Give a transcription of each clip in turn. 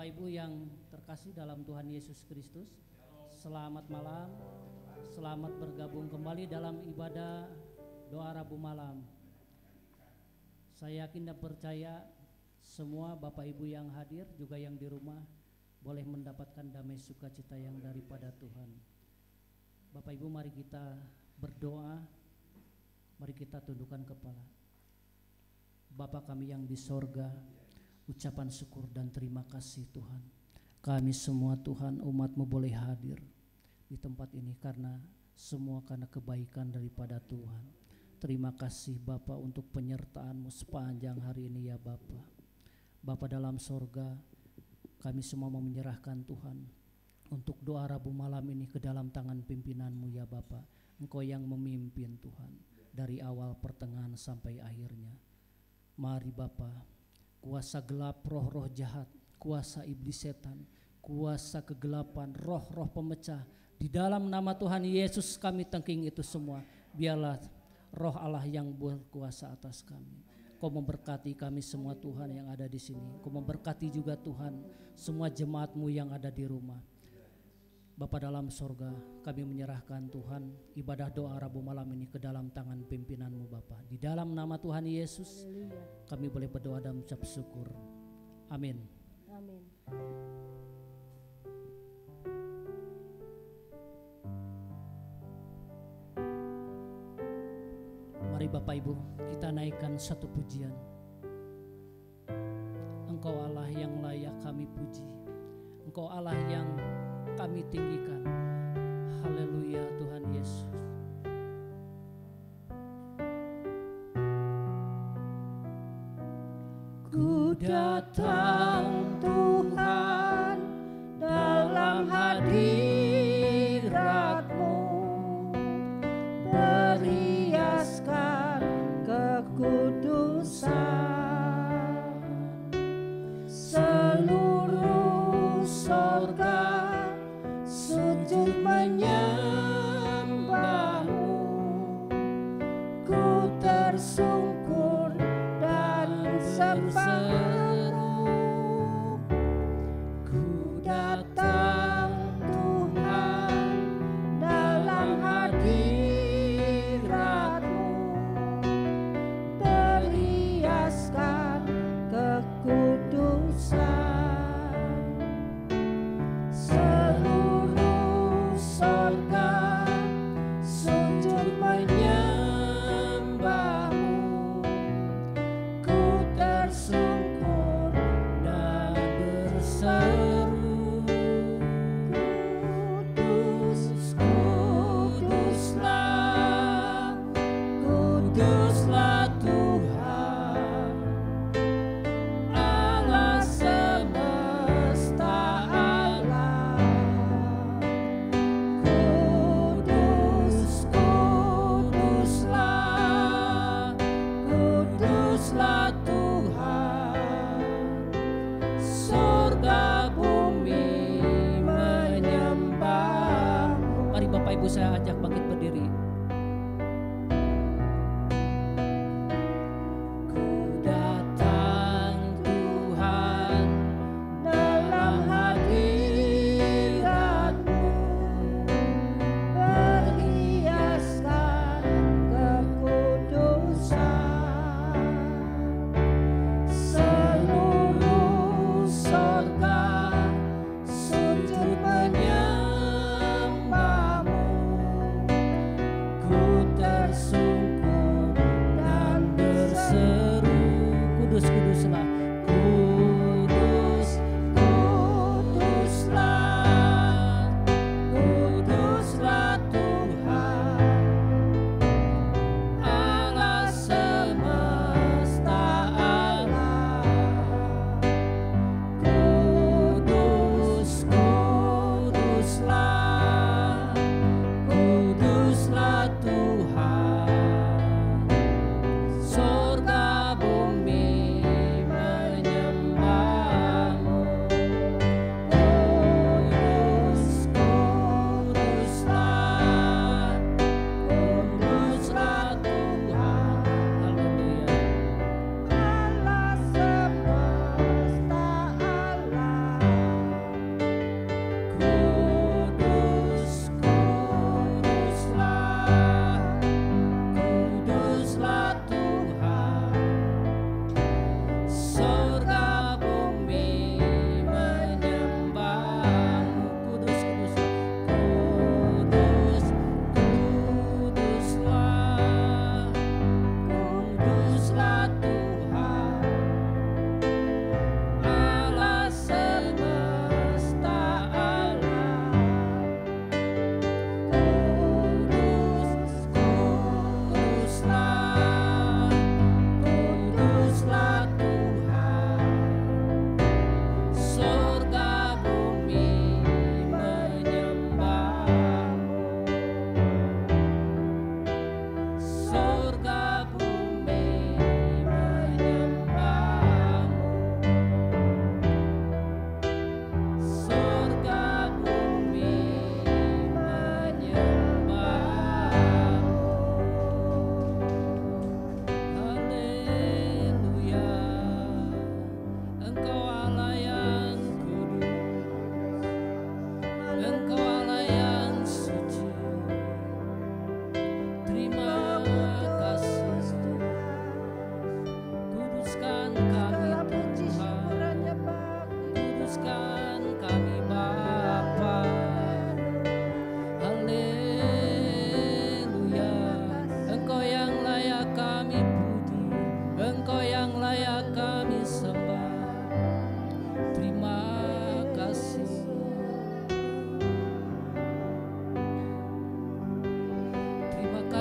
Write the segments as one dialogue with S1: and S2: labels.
S1: Bapak Ibu yang terkasih dalam Tuhan Yesus Kristus, selamat malam, selamat bergabung kembali dalam ibadah doa Rabu malam. Saya yakin dan percaya semua Bapak Ibu yang hadir juga yang di rumah boleh mendapatkan damai sukacita yang daripada Tuhan. Bapak Ibu, mari kita berdoa, mari kita tundukkan kepala. Bapa kami yang di sorga, ucapan syukur dan terima kasih Tuhan. Kami semua Tuhan umat-Mu boleh hadir di tempat ini karena semua karena kebaikan daripada Tuhan. Terima kasih Bapa untuk penyertaan-Mu sepanjang hari ini ya Bapa. Bapa dalam sorga, kami semua mau menyerahkan Tuhan untuk doa Rabu malam ini ke dalam tangan pimpinan-Mu ya Bapa. Engkau yang memimpin Tuhan dari awal pertengahan sampai akhirnya. Mari Bapa, kuasa gelap, roh-roh jahat, kuasa iblis setan, kuasa kegelapan, roh-roh pemecah, di dalam nama Tuhan Yesus kami tengking itu semua. Biarlah roh Allah yang berkuasa atas kami. Kau memberkati kami semua Tuhan yang ada di sini. Kau memberkati juga Tuhan semua jemaat-Mu yang ada di rumah. Bapa dalam sorga, kami menyerahkan Tuhan ibadah doa Rabu malam ini ke dalam tangan pimpinan-Mu Bapa. Di dalam nama Tuhan Yesus kami boleh berdoa dan mengucap syukur. Amin.
S2: Amin.
S1: Mari Bapak Ibu kita naikkan satu pujian. Engkau Allah yang layak kami puji, Engkau Allah yang kami tinggikan. Haleluya Tuhan Yesus.
S2: Ku datang Tuhan dalam hadirat-Mu, berhiaskan kekudusan. Seluruh sorga sujud menyembah-Mu, ku tersungkur dan berseru. Ku datang Tuhan dalam hadirat-Mu, berhiaskan kekudusan. Seluruh sorga sujud menyembah-Mu, ku tersungkur dan berseru. Kudus, kuduslah, kuduslah Tuhan, Allah semesta alam. Kudus, kuduslah, kuduslah Tuhan, surga bumi menyembah-Mu.
S1: Mari Bapak Ibu saya ajak bangkit berdiri.
S2: Ku datang Tuhan dalam hadirat-Mu, berhiaskan kekudusan. Seluruh sorga sujud menyembah-Mu,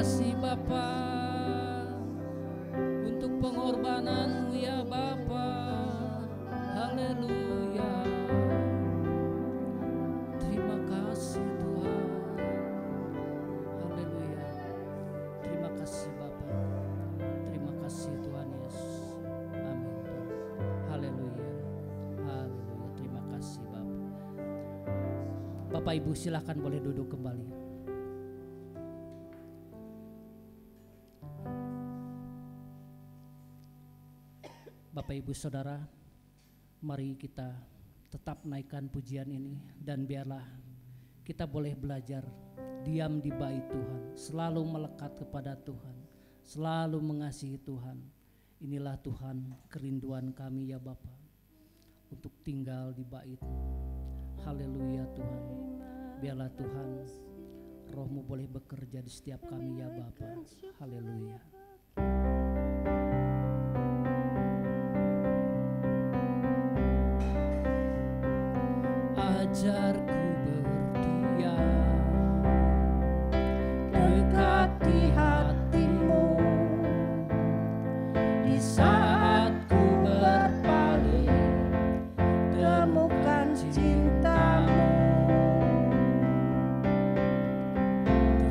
S1: kasih Bapa untuk pengorbanan-Mu ya Bapa. Haleluya. Terima kasih Tuhan. Haleluya. Terima kasih Bapa. Terima kasih Tuhan Yesus. Amin. Haleluya. Haleluya. Terima kasih Bapa. Bapak Ibu silakan boleh duduk kembali. Bapak Ibu Saudara, mari kita tetap naikkan pujian ini dan biarlah kita boleh belajar diam di bait Tuhan, selalu melekat kepada Tuhan, selalu mengasihi Tuhan. Inilah Tuhan kerinduan kami ya Bapa, untuk tinggal di bait-Mu. Haleluya Tuhan. Biarlah Tuhan Roh-Mu boleh bekerja di setiap kami ya Bapa. Haleluya. Ajarku berdiam
S2: dekati hati-Mu di saat ku berpaling, temukan cinta-Mu.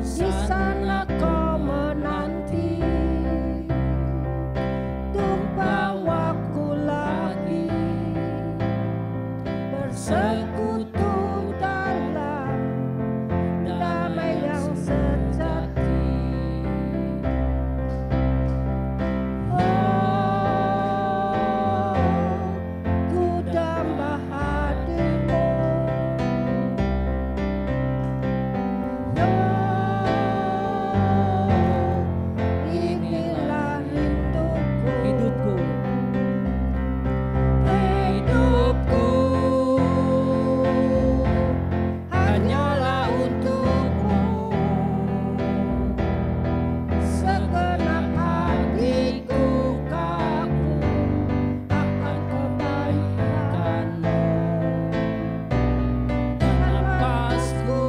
S2: Di sana Kau menanti untuk bawaku lagi bersekutu dalam damai yang sejati. Oh, ku damba hadir-Mu. Oh, inilah hidupku. Hidupku hanyalah untuk-Mu. Segenap hatiku kagum akan kebaikan-Mu. Napasku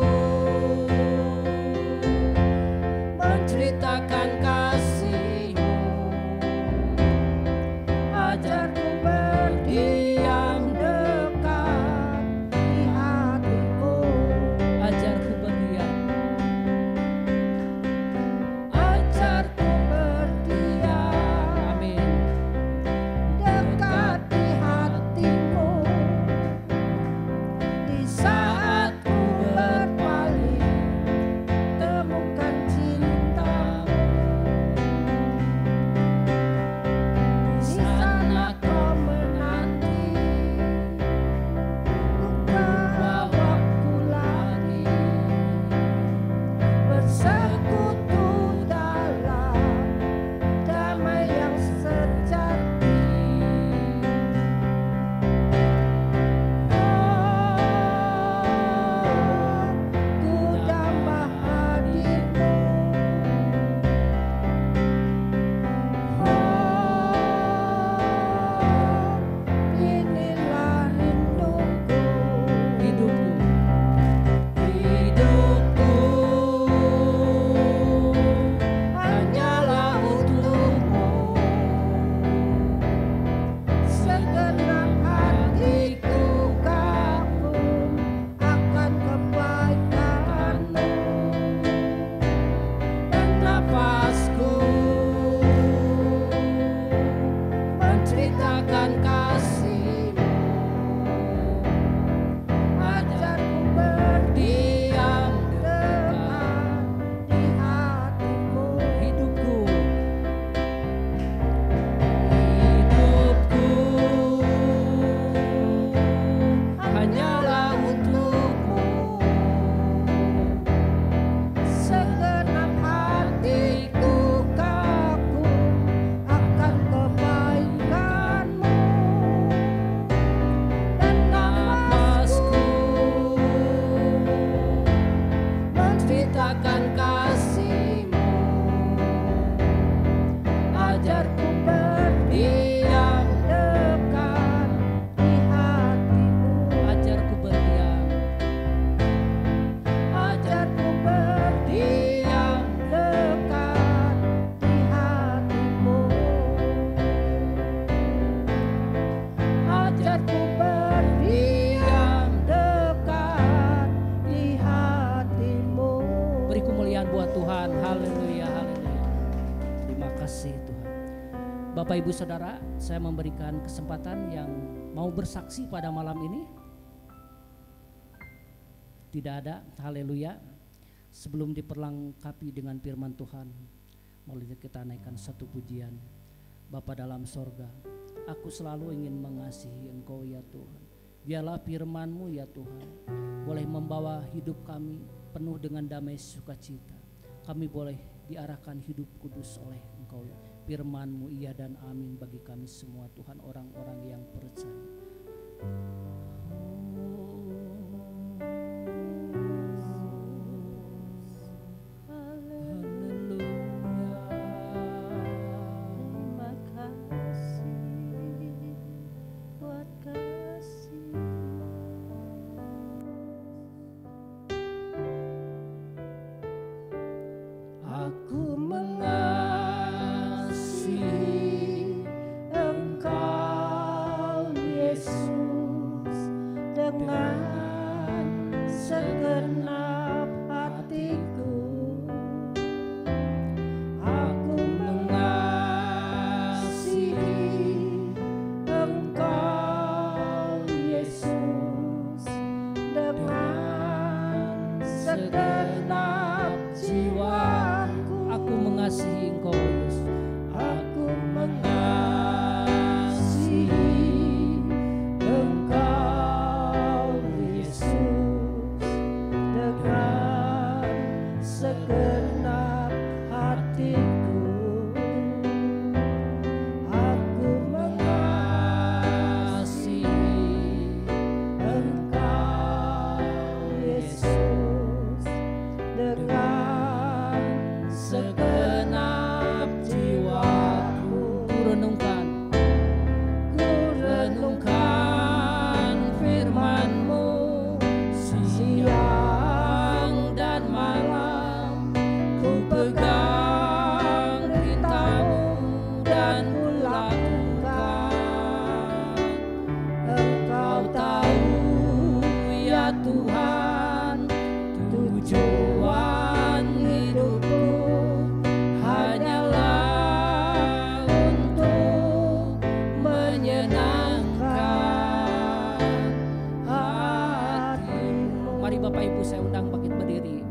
S2: menceritakan kasih-Mu. Ajarku berdiam dekat di hatiku.
S1: Ajarku berdiam.
S2: Ajarku berdiam
S1: Amin.
S2: dekat di hati-Mu. Di saat ku berpaling, temukan cinta-Mu. Di sana Kau menanti untuk bawaku lagi bersekutu dalam damai yang sejati. Oh, ku damba hadir-Mu. Oh, inilah rinduku.
S1: Hidupku.
S2: Hidupku hanyalah untuk-Mu. Segenap hatiku kagum akan kebaikan-Mu. Dan napasku menceritakan kasih-Mu. Ajarku berdiam dekat di hatiku.
S1: Hidupku.
S2: Hidupku hanyalah untuk-Mu. Segenap hatiku kagum akan kebaikan-Mu. Dan napasku menceritakan kasih-Mu. Ajarku berdiam dekat di hatiku.
S1: Ajarku berdiam.
S2: Ajarku berdiam dekat
S1: buat Tuhan. Haleluya, haleluya. Terima kasih Tuhan. Bapak Ibu Saudara, saya memberikan kesempatan yang mau bersaksi pada malam ini. Tidak ada, haleluya. Sebelum diperlengkapi dengan firman Tuhan, mari kita naikkan satu pujian. Bapa dalam sorga, aku selalu ingin mengasihi Engkau ya Tuhan. Biarlah firman-Mu ya Tuhan boleh membawa hidup kami penuh dengan damai sukacita. Kami boleh diarahkan hidup kudus oleh Engkau. Firman-Mu iya dan amin bagi kami semua Tuhan, orang-orang yang percaya.
S2: Aku mengasihi Engkau Yesus dengan segenap hatiku. Aku mengasihi Engkau Yesus dengan segenap jiwa.
S1: Aku mengasihi Engkau Yesus.
S2: Aku mengasihi Engkau Yesus dengan segenap hatiku. Aku mengasihi Engkau Yesus dengan segenap jiwaku.
S1: Ku renungkan
S2: Firman-Mu siang dan malam. Ku pegang perintah-Mu dan ku lakukan. Engkau tahu ya Tuhan, tujuan hidupku hanyalah untuk menyenangkan hati-Mu.
S1: Mari Bapak Ibu saya undang bangkit berdiri.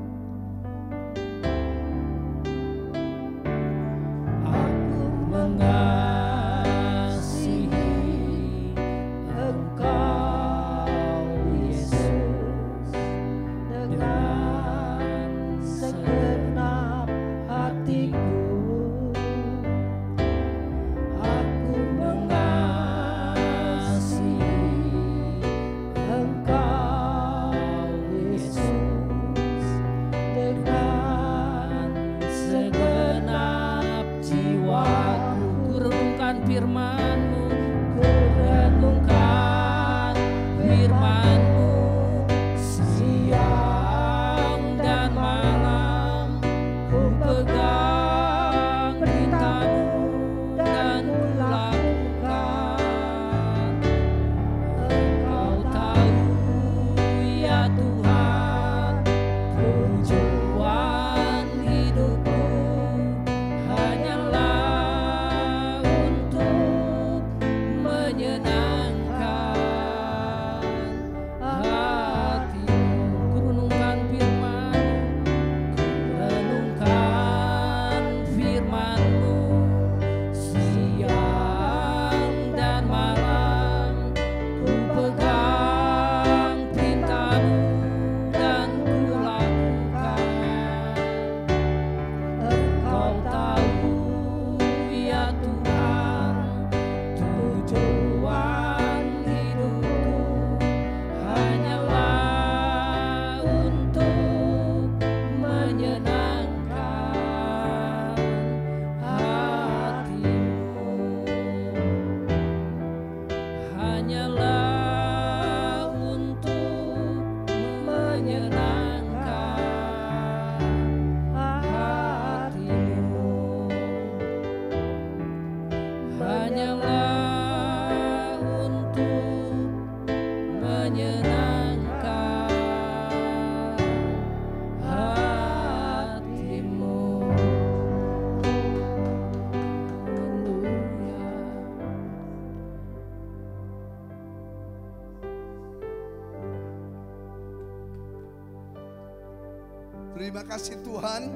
S3: Terima kasih Tuhan,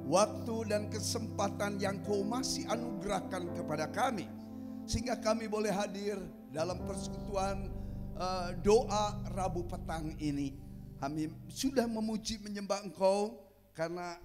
S3: waktu dan kesempatan yang Kau masih anugerahkan kepada kami, sehingga kami boleh hadir dalam persekutuan doa Rabu petang ini. Kami sudah memuji menyembah Engkau, karena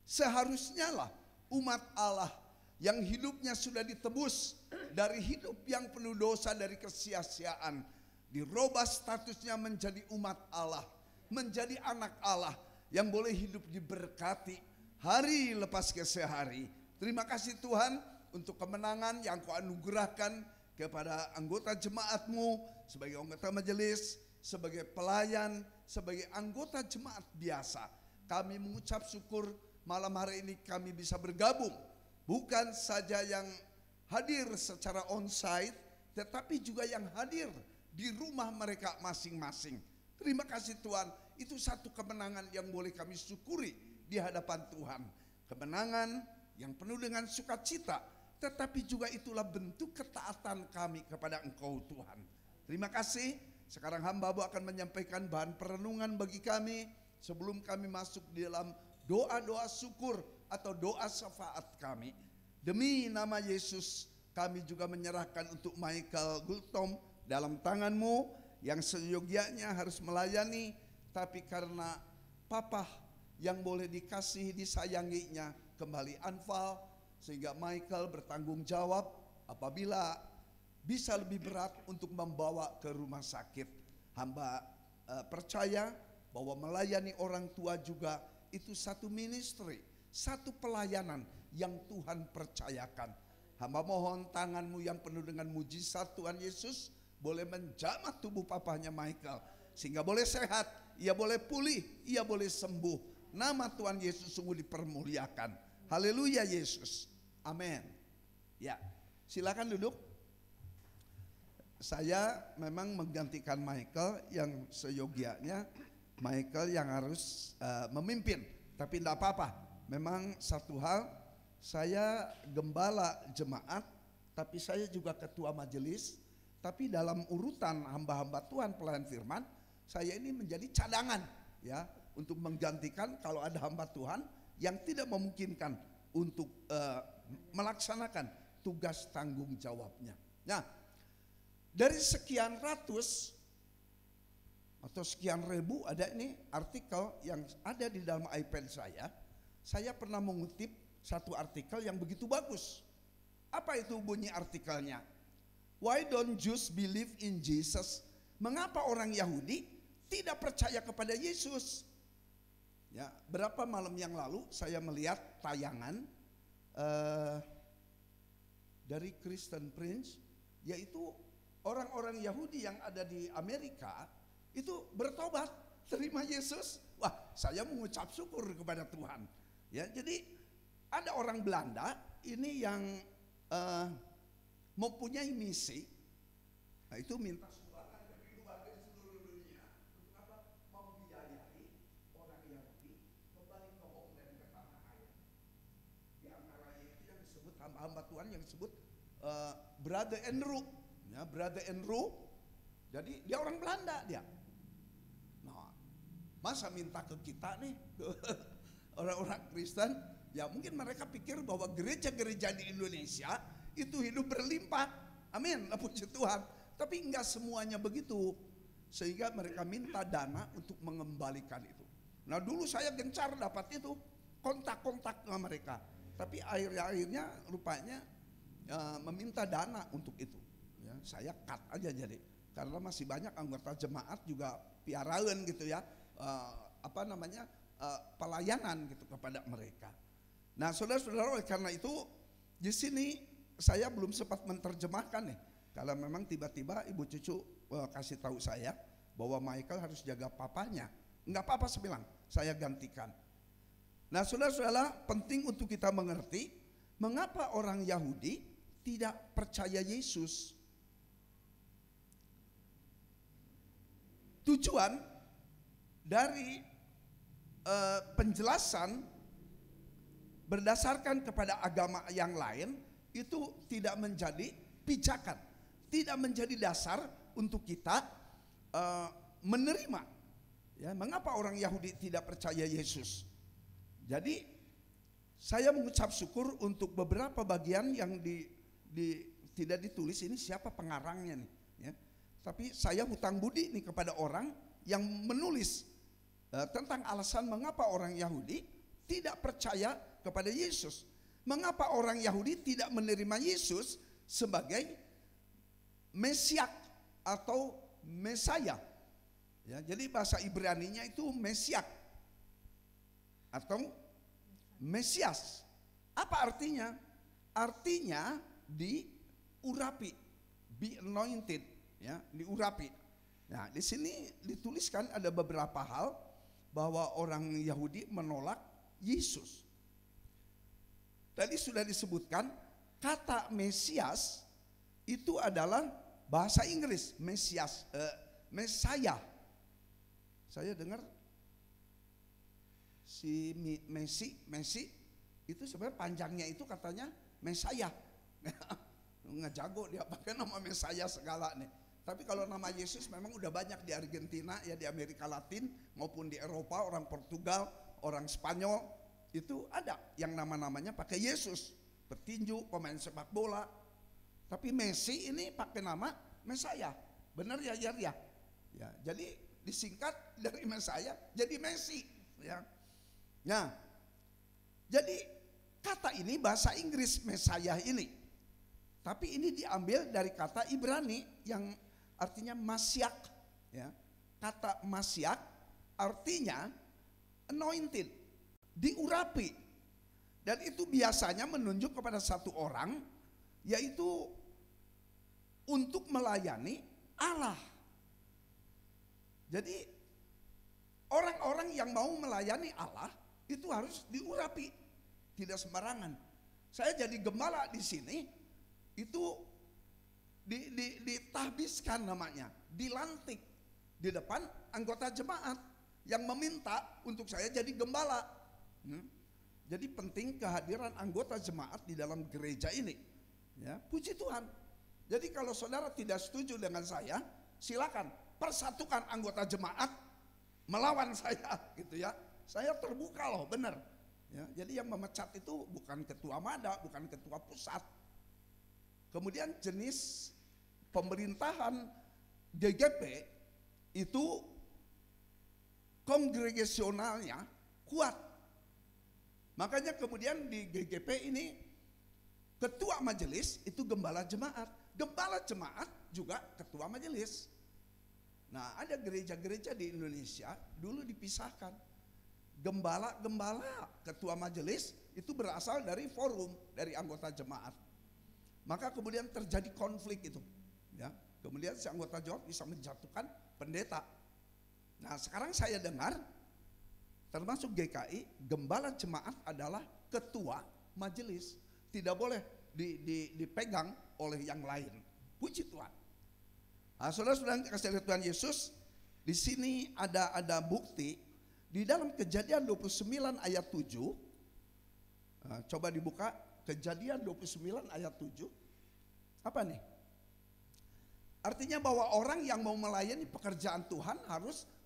S3: seharusnya lah umat Allah yang hidupnya sudah ditebus dari hidup yang penuh dosa, dari kesia-siaan, dirubah statusnya menjadi umat Allah, menjadi anak Allah yang boleh hidup diberkati hari lepas ke hari. Terima kasih Tuhan untuk kemenangan yang Kau anugerahkan kepada anggota jemaat-Mu, sebagai anggota majelis, sebagai pelayan, sebagai anggota jemaat biasa. Kami mengucap syukur malam hari ini kami bisa bergabung, bukan saja yang hadir secara onsite, tetapi juga yang hadir di rumah mereka masing-masing. Terima kasih Tuhan, itu satu kemenangan yang boleh kami syukuri di hadapan Tuhan. Kemenangan yang penuh dengan sukacita, tetapi juga itulah bentuk ketaatan kami kepada Engkau Tuhan. Terima kasih. Sekarang hamba-Mu akan menyampaikan bahan perenungan bagi kami sebelum kami masuk di dalam doa-doa syukur atau doa syafaat kami. Demi nama Yesus, kami juga menyerahkan untuk Michael Gultom dalam tangan-Mu, yang seyogianya harus melayani, tapi karena Papa yang boleh dikasihi, disayanginya kembali anfal, sehingga Michael bertanggung jawab apabila bisa lebih berat untuk membawa ke rumah sakit. Hamba percaya bahwa melayani orang tua juga itu satu ministry, satu pelayanan yang Tuhan percayakan. Hamba mohon tangan-Mu yang penuh dengan mujizat Tuhan Yesus boleh menjamah tubuh papanya Michael, sehingga boleh sehat, ia boleh pulih, ia boleh sembuh. Nama Tuhan Yesus sungguh dipermuliakan. Haleluya Yesus. Amin. Ya, silakan duduk. Saya memang menggantikan Michael yang seyogianya Michael yang harus memimpin, tapi tidak apa-apa. Memang satu hal, saya gembala jemaat, tapi saya juga ketua majelis. Tapi dalam urutan hamba-hamba Tuhan pelayan firman, saya ini menjadi cadangan ya, untuk menggantikan kalau ada hamba Tuhan yang tidak memungkinkan untuk melaksanakan tugas tanggung jawabnya. Nah, dari sekian ratus atau sekian ribu ada ini artikel yang ada di dalam iPad saya pernah mengutip satu artikel yang begitu bagus. Apa itu bunyi artikelnya? Why don't Jews believe in Jesus? Mengapa orang Yahudi tidak percaya kepada Yesus? Ya, berapa malam yang lalu saya melihat tayangan dari Kristen Prince, yaitu orang-orang Yahudi yang ada di Amerika itu bertobat, terima Yesus. Wah, saya mengucap syukur kepada Tuhan. Ya, jadi ada orang Belanda ini yang mempunyai misi, nah itu minta sumbangan dari keluarga di seluruh dunia untuk apa? Membiayai orang Yahudi kembali ke homeland, ke tanah air. Di antara itu yang disebut hamba-hamba Tuhan yang disebut Brother Andrew, ya Brother Andrew. Jadi dia orang Belanda dia. Nah, masa minta ke kita nih, ke orang-orang Kristen? Ya mungkin mereka pikir bahwa gereja-gereja di Indonesia itu hidup berlimpah, amin, puji Tuhan. Tapi enggak semuanya begitu, sehingga mereka minta dana untuk mengembalikan itu. Nah dulu saya gencar dapat itu, kontak-kontak dengan mereka, tapi akhirnya rupanya meminta dana untuk itu. Ya, saya cut aja jadi, karena masih banyak anggota jemaat juga piaraan gitu ya, pelayanan gitu kepada mereka. Nah saudara-saudara, oleh karena itu di sini saya belum sempat menerjemahkan nih. Kalau memang tiba-tiba ibu cucu kasih tahu saya bahwa Michael harus jaga papanya, enggak apa-apa saya bilang, saya gantikan. Nah saudara-saudara, penting untuk kita mengerti mengapa orang Yahudi tidak percaya Yesus. Tujuan dari penjelasan berdasarkan kepada agama yang lain itu tidak menjadi pijakan, tidak menjadi dasar untuk kita menerima. Ya, mengapa orang Yahudi tidak percaya Yesus? Jadi saya mengucap syukur untuk beberapa bagian yang tidak ditulis ini siapa pengarangnya nih, ya. Tapi saya hutang budi nih kepada orang yang menulis tentang alasan mengapa orang Yahudi tidak percaya kepada Yesus. Mengapa orang Yahudi tidak menerima Yesus sebagai Mesias atau Mesaya. Ya, jadi bahasa Ibraninya itu Mesias atau Mesias. Apa artinya? Artinya diurapi, be anointed, ya, diurapi. Nah, di sini dituliskan ada beberapa hal bahwa orang Yahudi menolak Yesus. Tadi sudah disebutkan kata Mesias itu adalah bahasa Inggris, Mesias, Mesaya. Saya dengar si Messi itu sebenarnya panjangnya itu katanya Mesaya. Nggak jago dia pakai nama Mesaya segala nih. Tapi kalau nama Yesus memang udah banyak di Argentina, ya di Amerika Latin maupun di Eropa, orang Portugal, orang Spanyol itu ada yang nama-namanya pakai Yesus, petinju, pemain sepak bola. Tapi Messi ini pakai nama Mesaya, benar ya ya ya. Ya, jadi disingkat dari Mesaya jadi Messi, ya. Nah, jadi kata ini bahasa Inggris Mesaya ini, tapi ini diambil dari kata Ibrani yang artinya Masyak, ya. Kata Masyak artinya anointed, diurapi, dan itu biasanya menunjuk kepada satu orang, yaitu untuk melayani Allah. Jadi orang-orang yang mau melayani Allah itu harus diurapi, tidak sembarangan. Saya jadi gembala di sini itu ditahbiskan namanya, dilantik di depan anggota jemaat yang meminta untuk saya jadi gembala. Jadi penting kehadiran anggota jemaat di dalam gereja ini. Ya, puji Tuhan. Jadi kalau saudara tidak setuju dengan saya, silakan persatukan anggota jemaat melawan saya, gitu ya. Saya terbuka loh, benar. Ya, jadi yang memecat itu bukan ketua Mada, bukan ketua pusat. Kemudian jenis pemerintahan GGP itu kongregasionalnya kuat. Makanya kemudian di GGP ini ketua majelis itu gembala jemaat. Gembala jemaat juga ketua majelis. Nah, ada gereja-gereja di Indonesia dulu dipisahkan. Gembala-gembala ketua majelis itu berasal dari forum, dari anggota jemaat. Maka kemudian terjadi konflik itu, ya. Kemudian si anggota jemaat bisa menjatuhkan pendeta. Nah, sekarang saya dengar termasuk GKI, gembala jemaat adalah ketua majelis, tidak boleh dipegang oleh yang lain. Puji Tuhan. Nah, saudara-saudara kasih oleh Tuhan Yesus, di sini ada bukti di dalam Kejadian 29 ayat 7. Nah, coba dibuka Kejadian 29 ayat 7. Apa nih? Artinya bahwa orang yang mau melayani pekerjaan Tuhan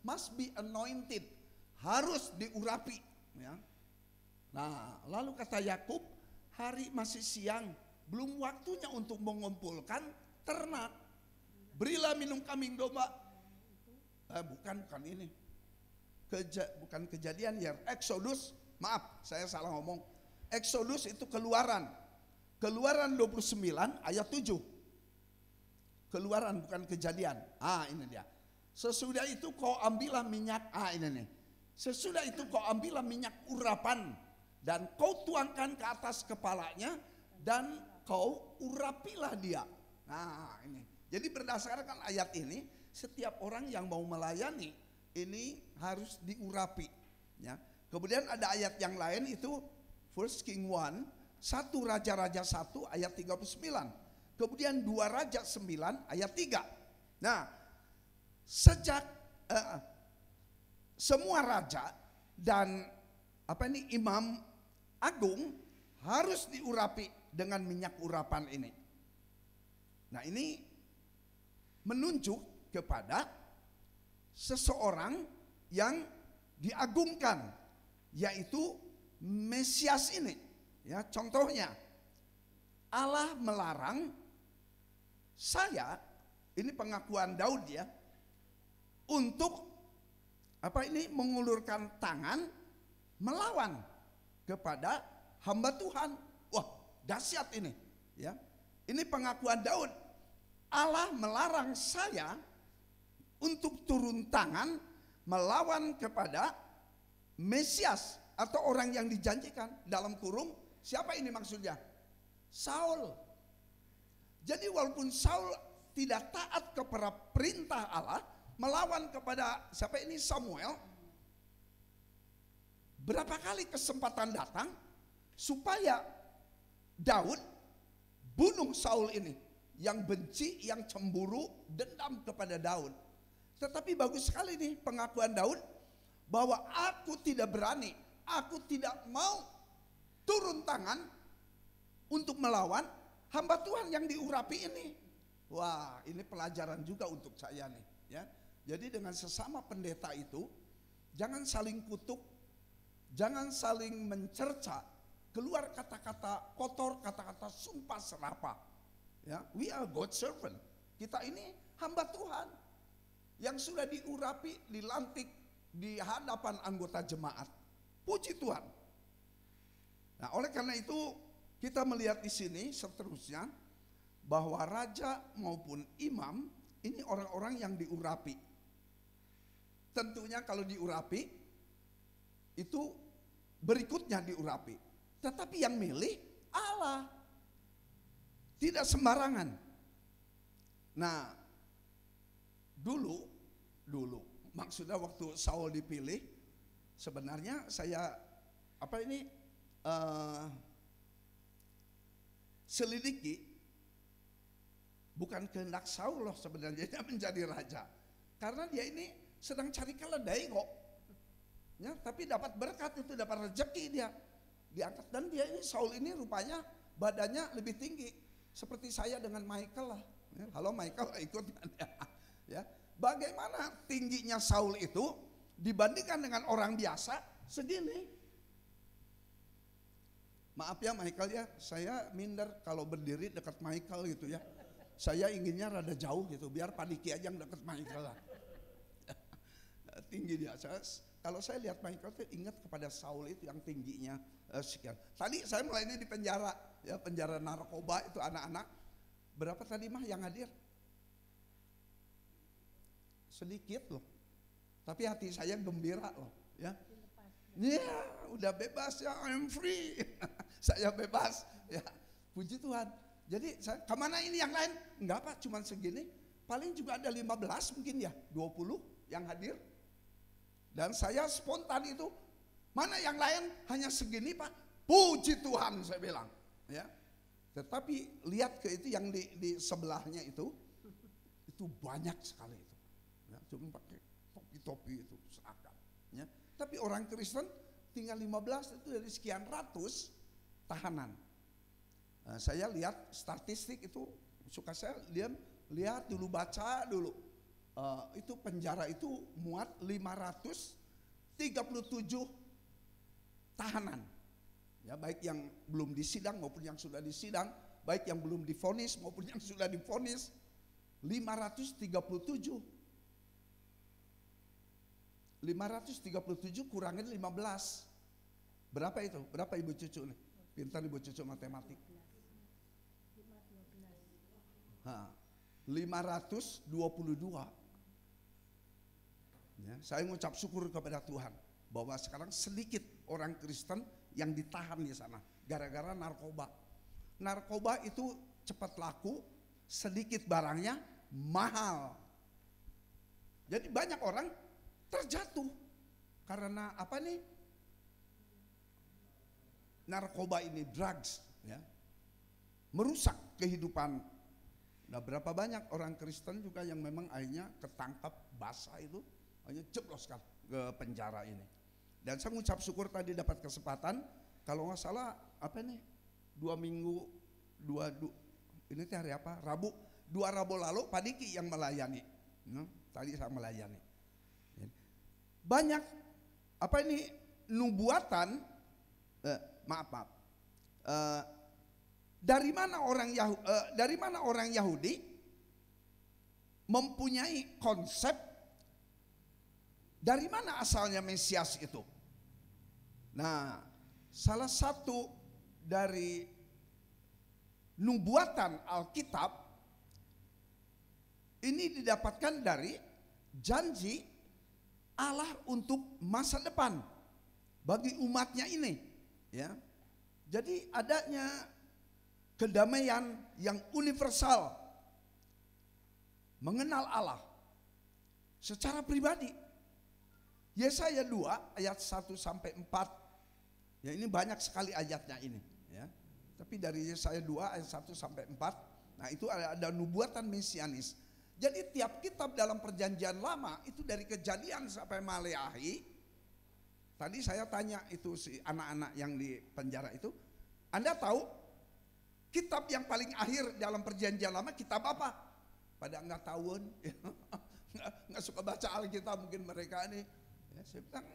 S3: must be anointed, harus diurapi, ya. Nah, lalu kata Yakub, hari masih siang, belum waktunya untuk mengumpulkan ternak. Berilah minum kambing domba. Bukan ini. Bukan Kejadian ya, Exodus. Maaf, saya salah ngomong. Exodus itu Keluaran. Keluaran 29 ayat 7. Keluaran bukan Kejadian. Ini dia. Sesudah itu kau ambillah minyak. Ini nih. Sesudah itu kau ambillah minyak urapan dan kau tuangkan ke atas kepalanya dan kau urapilah dia. Nah, ini. Jadi berdasarkan ayat ini, setiap orang yang mau melayani ini harus diurapi, ya. Kemudian ada ayat yang lain itu 1 King 1, 1 Raja-Raja 1 ayat 39. Kemudian 2 Raja 9 ayat 3. Nah, sejak semua raja dan imam agung harus diurapi dengan minyak urapan ini. Nah, ini menunjuk kepada seseorang yang diagungkan, yaitu Mesias ini. Ya, contohnya Allah melarang saya, ini pengakuan Daud ya, untuk mengulurkan tangan melawan kepada hamba Tuhan. Wah, dahsyat ini ya. Ini pengakuan Daud. Allah melarang saya untuk turun tangan melawan kepada Mesias atau orang yang dijanjikan. Dalam kurung, siapa ini maksudnya? Saul. Jadi walaupun Saul tidak taat kepada perintah Allah, melawan kepada siapa ini? Samuel. Berapa kali kesempatan datang supaya Daud bunuh Saul ini, yang benci, yang cemburu, dendam kepada Daud. Tetapi bagus sekali nih pengakuan Daud bahwa aku tidak berani, aku tidak mau turun tangan untuk melawan hamba Tuhan yang diurapi ini. Wah, ini pelajaran juga untuk saya nih ya. Jadi dengan sesama pendeta itu jangan saling kutuk, jangan saling mencerca, keluar kata-kata kotor, kata-kata sumpah serapah. Ya, we are God's servant. Kita ini hamba Tuhan yang sudah diurapi, dilantik di hadapan anggota jemaat. Puji Tuhan. Nah, oleh karena itu kita melihat di sini seterusnya bahwa raja maupun imam ini orang-orang yang diurapi. Tentunya kalau diurapi itu berikutnya diurapi. Tetapi yang milih Allah. Tidak sembarangan. Nah, dulu maksudnya waktu Saul dipilih, sebenarnya saya selidiki, bukan kehendak Saul loh sebenarnya dia menjadi raja, karena dia ini sedang cari keledai kok, ya, tapi dapat berkat itu, dapat rezeki dia diangkat. Dan dia ini Saul ini rupanya badannya lebih tinggi seperti saya dengan Michael lah. Ya, halo Michael, ikut ya. Bagaimana tingginya Saul itu dibandingkan dengan orang biasa segini. Maaf ya Michael ya, saya minder kalau berdiri dekat Michael gitu ya. Saya inginnya rada jauh gitu, biar Paniki aja yang dekat Michael lah. Tinggi dia. Kalau saya lihat Michael tuh ingat kepada Saul itu yang tingginya sekian. Tadi saya mulai ini di penjara, ya, penjara narkoba itu anak-anak. Berapa tadi mah yang hadir? Sedikit loh. Tapi hati saya gembira loh, ya. Ya, udah bebas ya, I'm free. Saya bebas, ya. Puji Tuhan. Jadi saya, kemana ini yang lain? Enggak Pak, cuman segini. Paling juga ada 15 mungkin ya, 20 yang hadir. Dan saya spontan itu, mana yang lain hanya segini Pak. Puji Tuhan saya bilang, ya. Tetapi lihat ke itu yang di sebelahnya itu banyak sekali itu. Ya, cuma pakai topi-topi itu seakan. Ya. Tapi orang Kristen tinggal 15 itu dari sekian ratus tahanan. Nah, saya lihat statistik itu, suka saya lihat dulu, baca dulu. Itu penjara itu muat 537 tahanan. Ya, baik yang belum disidang maupun yang sudah disidang, baik yang belum divonis maupun yang sudah divonis. 537 kurangin 15. Berapa itu? Berapa Ibu Cucu nih? Pintar Ibu Cucu matematik. 522. Ya, saya mengucap syukur kepada Tuhan bahwa sekarang sedikit orang Kristen yang ditahan di sana gara-gara narkoba. Narkoba itu cepat laku, sedikit barangnya mahal. Jadi banyak orang terjatuh karena apa nih? Narkoba ini, drugs, ya, merusak kehidupan. Nah, berapa banyak orang Kristen juga yang memang akhirnya ketangkap basah itu, hanya jebloskan ke penjara ini. Dan saya mengucap syukur tadi dapat kesempatan, kalau nggak salah apa nih, 2 minggu, ini hari apa? Rabu, 2 Rabu lalu Pak Diki yang melayani. Tadi saya melayani. Banyak apa ini nubuatan maaf. Dari mana orang Yahudi mempunyai konsep dari mana asalnya Mesias itu? Nah, salah satu dari nubuatan Alkitab ini didapatkan dari janji Allah untuk masa depan bagi umatnya ini, ya. Jadi adanya kedamaian yang universal, mengenal Allah secara pribadi. Yesaya 2 ayat 1 sampai 4. Ya, ini banyak sekali ayatnya ini, ya. Tapi dari Yesaya 2 ayat 1 sampai 4, nah itu ada nubuatan mesianis. Jadi tiap kitab dalam perjanjian lama itu dari Kejadian sampai Maleakhi. Tadi saya tanya itu si anak-anak yang di penjara itu, Anda tahu kitab yang paling akhir dalam perjanjian lama kitab apa? Pada enggak tahuan, enggak suka baca Alkitab mungkin mereka ini. Ya, saya bilang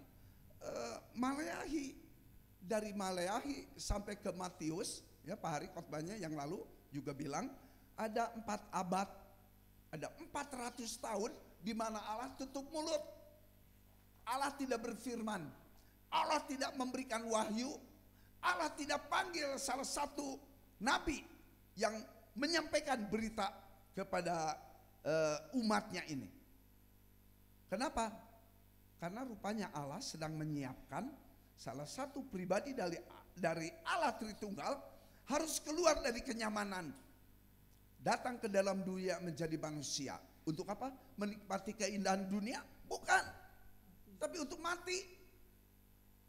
S3: Maleakhi. Dari Maleakhi sampai ke Matius, ya Pak Hari khotbahnya yang lalu juga bilang ada 4 abad, ada 400 tahun di mana Allah tutup mulut. Allah tidak berfirman, Allah tidak memberikan wahyu, Allah tidak panggil salah satu nabi yang menyampaikan berita kepada umatnya ini. Kenapa? Karena rupanya Allah sedang menyiapkan salah satu pribadi dari Allah Tritunggal harus keluar dari kenyamanan, datang ke dalam dunia menjadi manusia. Untuk apa? Menikmati keindahan dunia? Bukan, tapi untuk mati.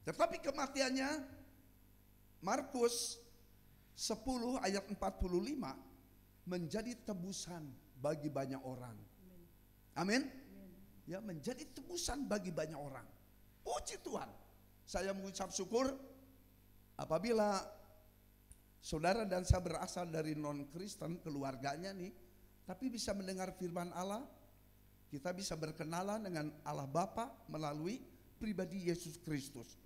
S3: Tetapi kematiannya, Markus 10 ayat 45, menjadi tebusan bagi banyak orang. Amin. Ya, menjadi tebusan bagi banyak orang. Puji Tuhan. Saya mengucap syukur apabila saudara dan saya berasal dari non-Kristen keluarganya nih, tapi bisa mendengar firman Allah, kita bisa berkenalan dengan Allah Bapa melalui pribadi Yesus Kristus.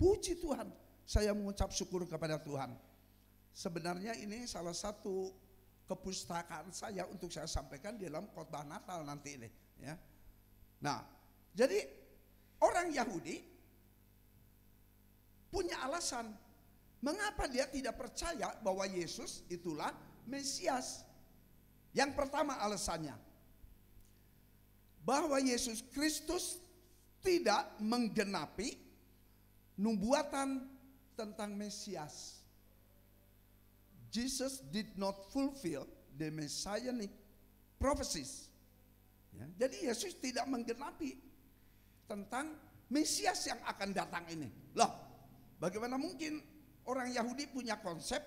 S3: Puji Tuhan, saya mengucap syukur kepada Tuhan. Sebenarnya ini salah satu kepustakaan saya untuk saya sampaikan di dalam khotbah Natal nanti ini, ya. Nah, jadi orang Yahudi punya alasan mengapa dia tidak percaya bahwa Yesus itulah Mesias. Yang pertama alasannya, bahwa Yesus Kristus tidak menggenapi nubuatan tentang Mesias. Jesus did not fulfill the messianic prophecies. Ya, jadi Yesus tidak menggenapi tentang Mesias yang akan datang ini. Loh, bagaimana mungkin orang Yahudi punya konsep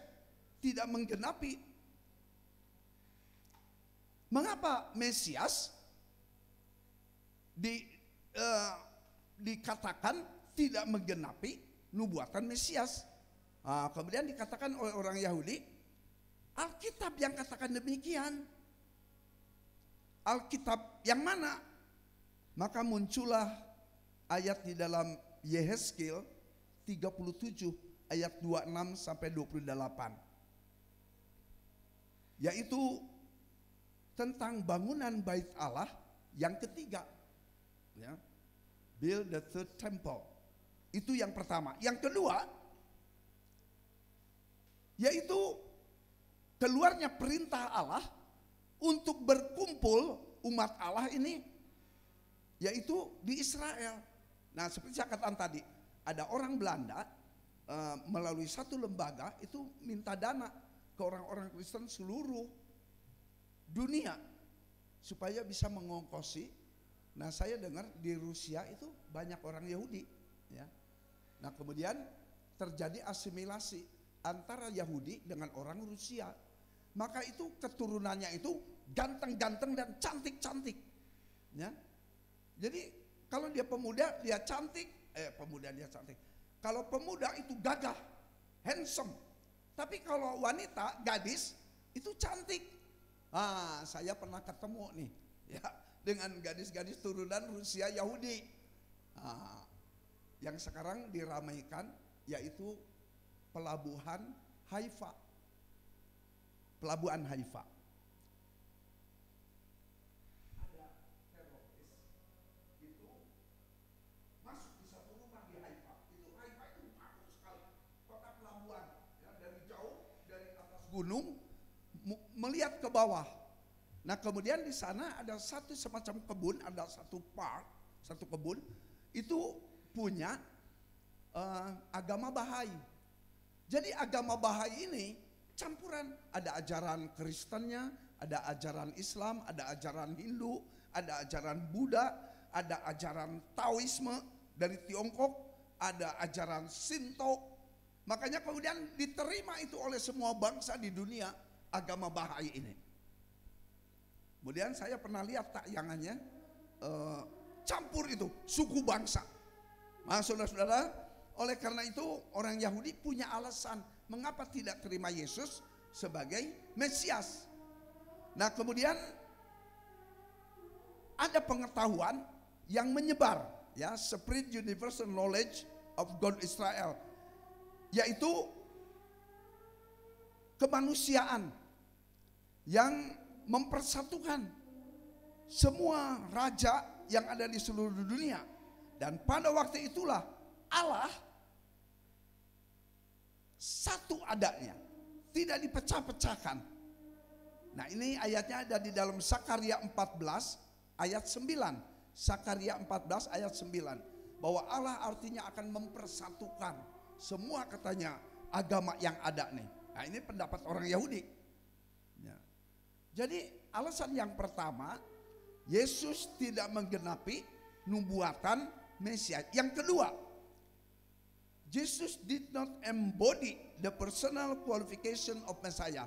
S3: tidak menggenapi? Mengapa Mesias dikatakan tidak menggenapi nubuatan Mesias? Kemudian dikatakan oleh orang Yahudi, Alkitab yang katakan demikian. Alkitab yang mana? Maka muncullah ayat di dalam Yehezkiel 37 ayat 26 sampai 28. Yaitu tentang bangunan bait Allah yang ketiga. Ya. Build the third temple. Itu yang pertama. Yang kedua, yaitu keluarnya perintah Allah untuk berkumpul umat Allah ini, yaitu di Israel. Nah, seperti saya katakan tadi, ada orang Belanda melalui satu lembaga itu minta dana ke orang-orang Kristen seluruh dunia supaya bisa mengongkosi. Nah, saya dengar di Rusia itu banyak orang Yahudi, ya. Nah, kemudian terjadi asimilasi antara Yahudi dengan orang Rusia. Maka itu keturunannya itu ganteng-ganteng dan cantik-cantik, ya. Jadi kalau dia pemuda dia cantik, pemuda dia cantik. Kalau pemuda itu gagah, handsome. Tapi kalau wanita, gadis itu cantik. Saya pernah ketemu nih, ya, dengan gadis-gadis turunan Rusia Yahudi. Yang sekarang diramaikan yaitu pelabuhan Haifa. Pelabuhan Haifa. Ada teroris itu masuk di satu rumah di Haifa. Haifa itu bagus sekali, kota pelabuhan. Ya, dari jauh, dari atas gunung melihat ke bawah. Nah kemudian di sana ada satu semacam kebun, ada satu park, satu kebun itu punya agama Bahai. Jadi agama Bahai ini campuran, ada ajaran Kristennya, ada ajaran Islam, ada ajaran Hindu, ada ajaran Buddha, ada ajaran Taoisme dari Tiongkok, ada ajaran Shinto. Makanya kemudian diterima itu oleh semua bangsa di dunia, agama Bahai ini. Kemudian saya pernah lihat tayangannya, campur itu suku bangsa. Nah saudara-saudara, oleh karena itu orang Yahudi punya alasan mengapa tidak terima Yesus sebagai Mesias. Nah kemudian ada pengetahuan yang menyebar, ya, spread universal knowledge of God Israel, yaitu kemanusiaan yang mempersatukan semua raja yang ada di seluruh dunia. Dan pada waktu itulah Allah satu adanya, tidak dipecah-pecahkan. Nah ini ayatnya ada di dalam Sakaria 14 ayat 9. Sakaria 14 ayat 9. Bahwa Allah artinya akan mempersatukan semua, katanya, agama yang ada nih. Nah ini pendapat orang Yahudi. Ya. Jadi alasan yang pertama, Yesus tidak menggenapi nubuatan Mesias. Yang kedua, Jesus did not embody the personal qualification of Messiah.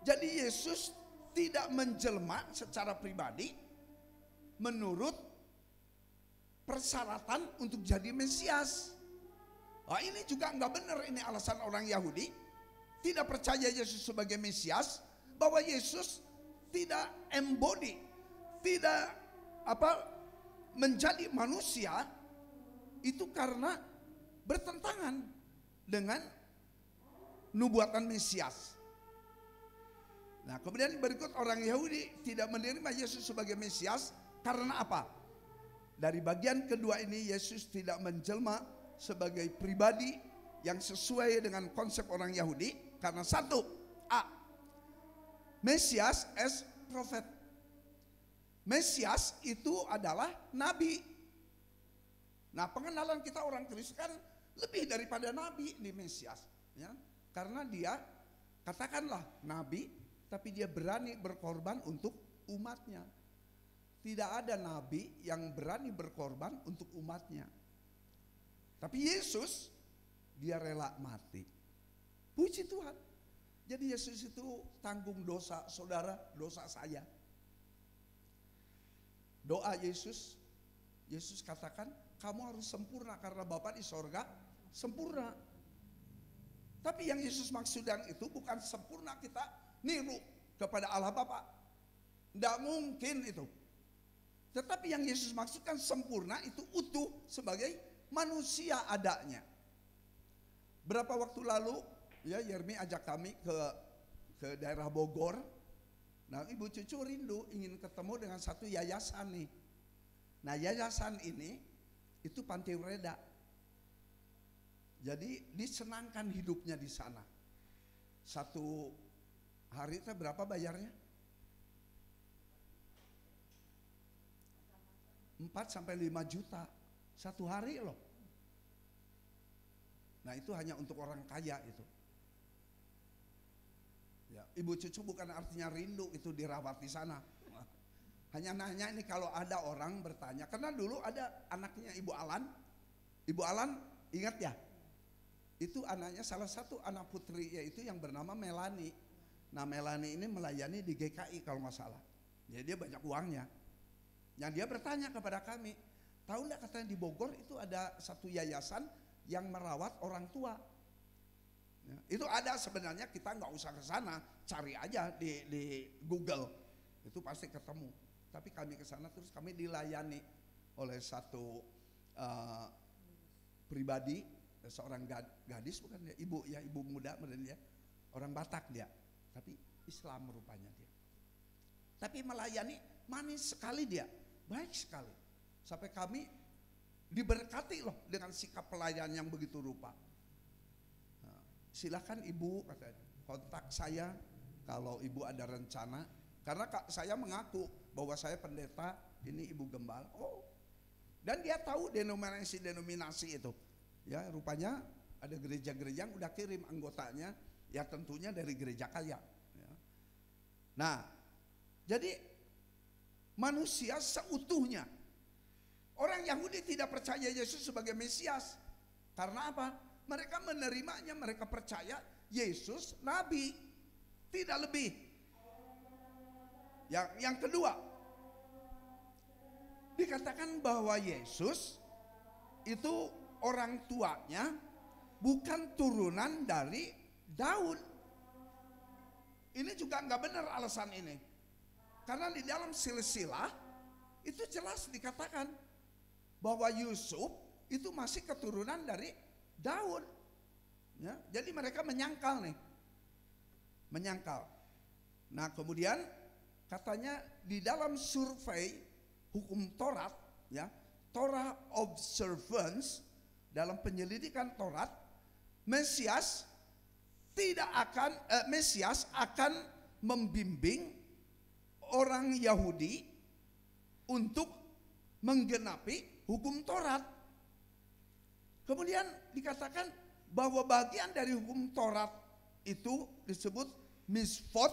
S3: Jadi Yesus tidak menjelma secara pribadi menurut persyaratan untuk jadi Mesias. Nah, ini juga nggak benar, ini alasan orang Yahudi tidak percaya Yesus sebagai Mesias, bahwa Yesus tidak embody, tidak menjadi manusia, itu karena bertentangan dengan nubuatan Mesias. Nah kemudian berikut, orang Yahudi tidak menerima Yesus sebagai Mesias karena apa? Dari bagian kedua ini, Yesus tidak menjelma sebagai pribadi yang sesuai dengan konsep orang Yahudi. Karena satu, Mesias as prophet. Mesias itu adalah nabi. Nah pengenalan kita orang Kristen kan lebih daripada nabi di Mesias, ya. Karena dia, katakanlah nabi, tapi dia berani berkorban untuk umatnya. Tidak ada nabi yang berani berkorban untuk umatnya. Tapi Yesus, dia rela mati. Puji Tuhan. Jadi Yesus itu tanggung dosa saudara, dosa saya. Doa Yesus, Yesus katakan, kamu harus sempurna karena Bapa di sorga sempurna. Tapi yang Yesus maksudkan itu bukan sempurna kita niru kepada Allah Bapa. Tidak mungkin itu. Tetapi yang Yesus maksudkan sempurna itu utuh sebagai manusia adanya. Berapa waktu lalu, ya, Yermi ajak kami ke daerah Bogor. Nah ibu cucu rindu ingin ketemu dengan satu yayasan nih. Nah yayasan ini itu Panti Reda. Jadi disenangkan hidupnya di sana. Satu hari itu berapa bayarnya? 4 sampai 5 juta satu hari loh. Nah itu hanya untuk orang kaya itu. Ya, ibu cucu bukan artinya rindu itu dirawat di sana. Hanya nanya ini kalau ada orang bertanya, karena dulu ada anaknya Ibu Alan. Ibu Alan ingat ya? Itu anaknya salah satu anak putri, yaitu yang bernama Melani. Nah Melani ini melayani di GKI kalau nggak salah. Jadi dia banyak uangnya. Yang dia bertanya kepada kami, tahu nggak, katanya di Bogor itu ada satu yayasan yang merawat orang tua. Ya, itu ada sebenarnya, kita nggak usah ke sana, cari aja di Google, itu pasti ketemu. Tapi kami ke sana terus kami dilayani oleh satu pribadi seorang gadis, bukan ya, ibu ya, ibu muda kemudian dia orang Batak dia, tapi Islam rupanya dia. Tapi melayani manis sekali dia, baik sekali. Sampai kami diberkati loh dengan sikap pelayan yang begitu rupa. Nah, silakan ibu, kontak saya kalau ibu ada rencana. Karena saya mengaku bahwa saya pendeta, ini ibu gembala. Oh, dan dia tahu denominasi itu. Ya, rupanya ada gereja-gereja yang udah kirim anggotanya, ya tentunya dari gereja kaya. Ya. Nah, jadi manusia seutuhnya. Orang Yahudi tidak percaya Yesus sebagai Mesias. Karena apa? Mereka menerimanya, mereka percaya Yesus nabi, tidak lebih. Yang kedua, dikatakan bahwa Yesus itu orang tuanya bukan turunan dari Daud. Ini juga nggak benar alasan ini. Karena di dalam silsilah itu jelas dikatakan bahwa Yusuf itu masih keturunan dari Daud. Ya, jadi mereka menyangkal nih. Menyangkal. Nah, kemudian katanya di dalam survei hukum Taurat, ya, Torah observance, dalam penyelidikan Taurat, Mesias akan membimbing orang Yahudi untuk menggenapi hukum Taurat. Kemudian dikatakan bahwa bagian dari hukum Taurat itu disebut misvot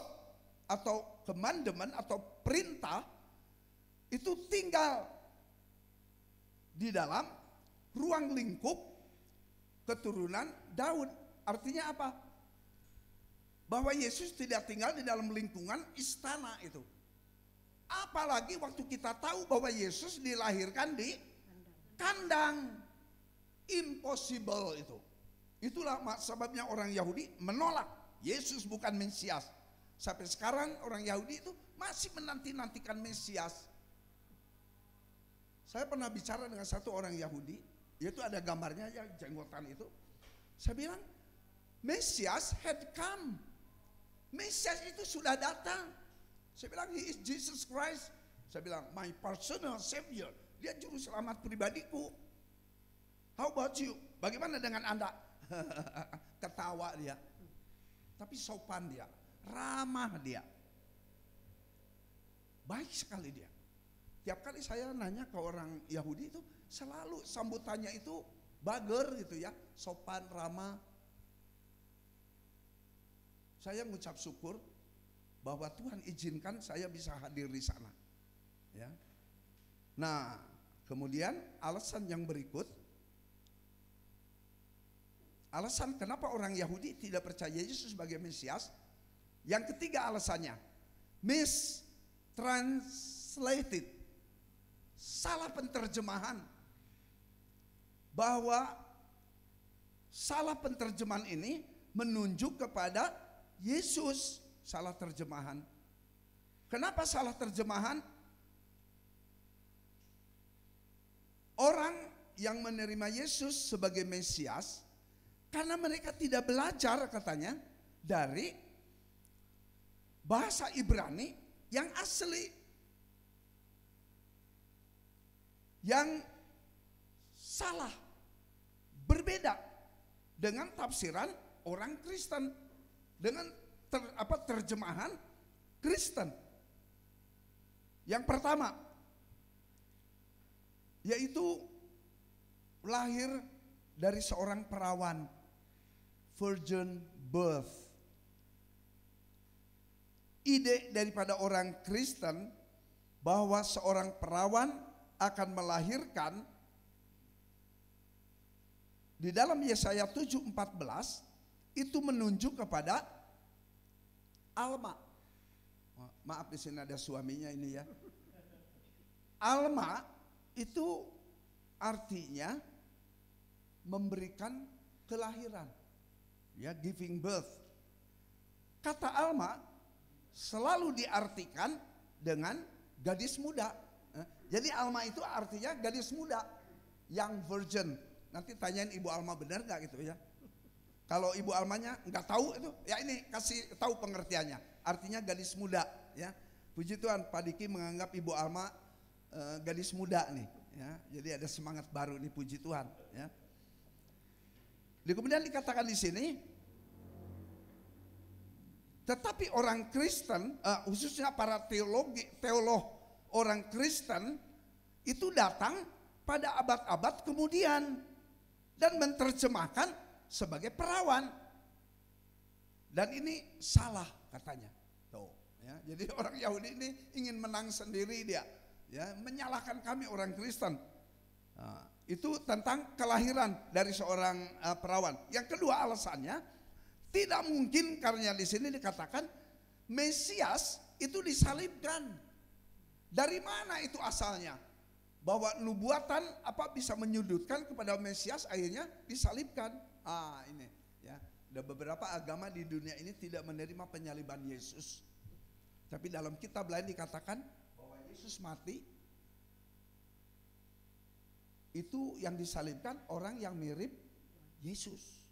S3: atau commandment atau perintah, itu tinggal di dalam ruang lingkup keturunan Daud. Artinya apa? Bahwa Yesus tidak tinggal di dalam lingkungan istana itu. Apalagi waktu kita tahu bahwa Yesus dilahirkan di kandang. Impossible itu. Itulah sebabnya orang Yahudi menolak Yesus bukan Mesias. Sampai sekarang orang Yahudi itu masih menanti-nantikan Mesias. Saya pernah bicara dengan satu orang Yahudi, yaitu ada gambarnya ya, jenggotan itu. Saya bilang, Mesias had come. Mesias itu sudah datang. Saya bilang, he is Jesus Christ. Saya bilang, my personal savior. Dia juru selamat pribadiku. How about you? Bagaimana dengan Anda? Ketawa dia. Tapi sopan dia, ramah dia. Baik sekali dia. Tiap kali saya nanya ke orang Yahudi itu, selalu sambutannya itu bager gitu ya, sopan, ramah. Saya mengucap syukur bahwa Tuhan izinkan saya bisa hadir di sana. Ya. Nah, kemudian alasan yang berikut, alasan kenapa orang Yahudi tidak percaya Yesus sebagai Mesias. Yang ketiga alasannya, mistranslated, salah penterjemahan. Bahwa salah penterjemahan ini menunjuk kepada Yesus, salah terjemahan. Kenapa salah terjemahan? Orang yang menerima Yesus sebagai Mesias karena mereka tidak belajar katanya dari bahasa Ibrani yang asli, yang salah, berbeda dengan tafsiran orang Kristen, dengan terjemahan Kristen. Yang pertama, yaitu lahir dari seorang perawan, virgin birth. Ide daripada orang Kristen bahwa seorang perawan akan melahirkan, di dalam Yesaya 7:14 itu menunjuk kepada Alma. Maaf, di sini ada suaminya ini ya. Alma itu artinya memberikan kelahiran, ya, giving birth. Kata Alma selalu diartikan dengan gadis muda. Jadi Alma itu artinya gadis muda, young virgin. Nanti tanyain Ibu Alma benar nggak gitu ya. Kalau Ibu Almanya nggak tahu itu, ya ini kasih tahu pengertiannya. Artinya gadis muda, ya. Puji Tuhan, Pak Diki menganggap Ibu Alma gadis muda nih, ya. Jadi ada semangat baru nih, puji Tuhan, ya. Kemudian dikatakan di sini, tetapi orang Kristen, khususnya para teolog orang Kristen itu datang pada abad-abad kemudian dan menerjemahkan sebagai perawan. Dan ini salah katanya. Tuh, ya. Jadi orang Yahudi ini ingin menang sendiri dia, ya, menyalahkan kami orang Kristen. Nah, itu tentang kelahiran dari seorang perawan. Yang kedua alasannya, tidak mungkin karena di sini dikatakan Mesias itu disalibkan. Dari mana itu asalnya? Bahwa nubuatan apa bisa menyudutkan kepada Mesias akhirnya disalibkan. Ini ya. Ada beberapa agama di dunia ini tidak menerima penyaliban Yesus. Tapi dalam kitab lain dikatakan bahwa Yesus mati. Itu yang disalibkan orang yang mirip Yesus.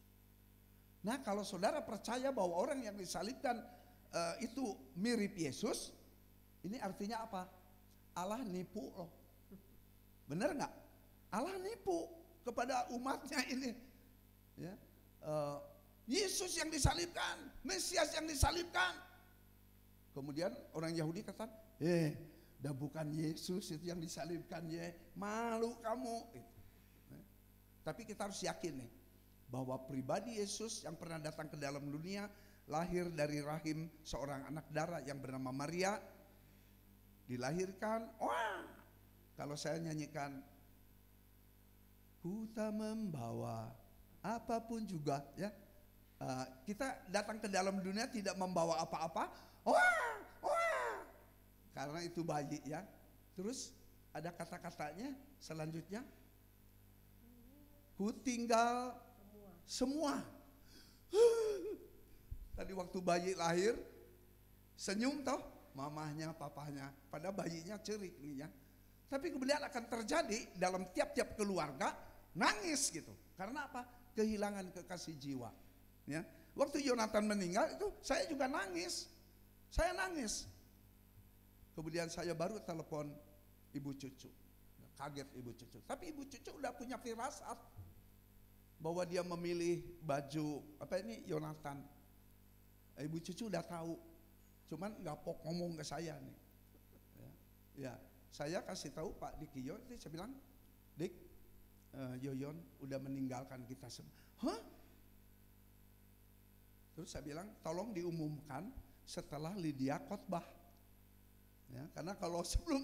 S3: Nah, kalau saudara percaya bahwa orang yang disalibkan itu mirip Yesus, ini artinya apa? Allah nipu loh. Benar nggak? Allah nipu kepada umatnya ini. Ya. Yesus yang disalibkan, Mesias yang disalibkan. Kemudian orang Yahudi kata, dah bukan Yesus itu yang disalibkan, ya. Malu kamu. Tapi kita harus yakin nih, bahwa pribadi Yesus yang pernah datang ke dalam dunia, lahir dari rahim seorang anak darah yang bernama Maria, dilahirkan. Wah, kalau saya nyanyikan, ku tak membawa apapun juga, ya, kita datang ke dalam dunia tidak membawa apa-apa. Wah, wah, karena itu bayi, ya. Terus ada kata-katanya selanjutnya, ku tinggal semua. Tadi waktu bayi lahir senyum toh mamahnya, papahnya, pada bayinya cerik nih, ya. Tapi kemudian akan terjadi dalam tiap-tiap keluarga nangis gitu. Karena apa? Kehilangan kekasih jiwa. Ya. Waktu Yonatan meninggal itu saya juga nangis. Saya nangis. Kemudian saya baru telepon ibu cucu. Kaget ibu cucu. Tapi ibu cucu udah punya firasat bahwa dia memilih baju apa ini Yonatan. Ibu cucu udah tahu. Cuman nggak ngomong ke saya nih. Ya. Saya kasih tahu Pak Dikio, itu saya bilang, Dik, Yoyon udah meninggalkan kita semua. Hah? Terus saya bilang, tolong diumumkan setelah Lydia khotbah. Ya, karena kalau sebelum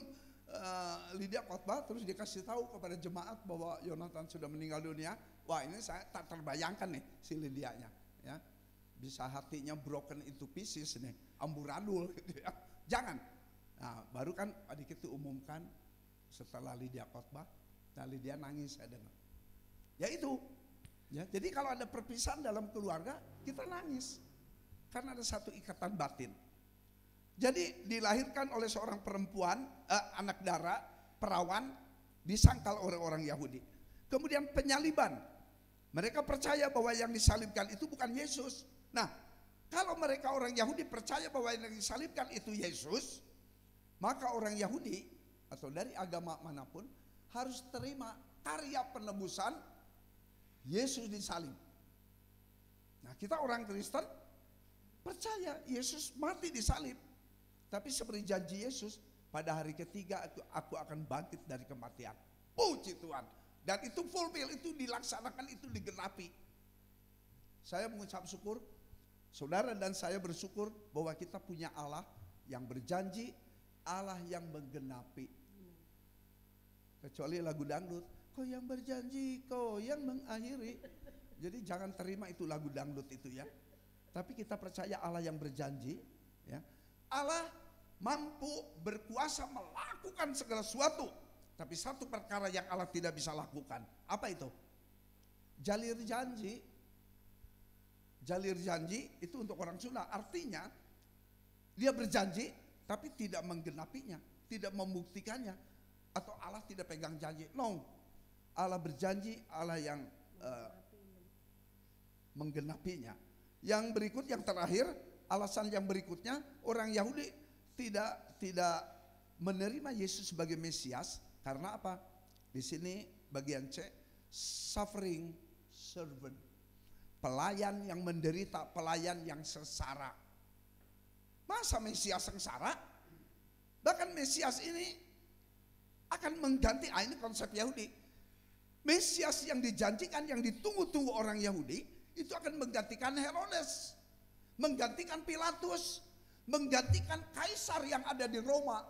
S3: Lydia khotbah terus dikasih tahu kepada jemaat bahwa Yonatan sudah meninggal dunia, wah ini saya tak terbayangkan nih si Lydianya. Ya, bisa hatinya broken into pieces nih, amburadul gitu ya. Jangan. Nah, baru kan adik itu umumkan setelah Lydia khotbah. Nah, Lydia nangis, saya dengar. Ya itu. Ya, jadi kalau ada perpisahan dalam keluarga, kita nangis. Karena ada satu ikatan batin. Jadi dilahirkan oleh seorang perempuan, anak darah, perawan, disangkal oleh orang Yahudi. Kemudian penyaliban. Mereka percaya bahwa yang disalibkan itu bukan Yesus. Nah, kalau mereka orang Yahudi percaya bahwa yang disalibkan itu Yesus, maka orang Yahudi atau dari agama manapun harus terima karya penebusan Yesus disalib. Nah, kita orang Kristen percaya Yesus mati disalib. Tapi seperti janji Yesus, pada hari ketiga aku akan bangkit dari kematian. Puji Tuhan. Dan itu fulfill, itu dilaksanakan, itu digenapi. Saya mengucap syukur, saudara dan saya bersyukur bahwa kita punya Allah yang berjanji, Allah yang menggenapi. Kecuali lagu dangdut, kau yang berjanji, kau yang mengakhiri. Jadi jangan terima itu lagu dangdut itu, ya. Tapi kita percaya Allah yang berjanji, ya. Allah mampu berkuasa melakukan segala sesuatu. Tapi satu perkara yang Allah tidak bisa lakukan, apa itu? Jalir janji. Jalir janji itu untuk orang Sunda, artinya dia berjanji tapi tidak menggenapinya, tidak membuktikannya, atau Allah tidak pegang janji. No, Allah berjanji, Allah yang menggenapinya. Yang berikut, yang terakhir, alasan yang berikutnya, orang Yahudi tidak menerima Yesus sebagai Mesias karena apa? Di sini bagian C, suffering servant, pelayan yang menderita, pelayan yang sengsara. Masa Mesias sengsara? Bahkan Mesias ini akan mengganti, ini konsep Yahudi. Mesias yang dijanjikan, yang ditunggu-tunggu orang Yahudi, itu akan menggantikan Herodes, menggantikan Pilatus, menggantikan kaisar yang ada di Roma.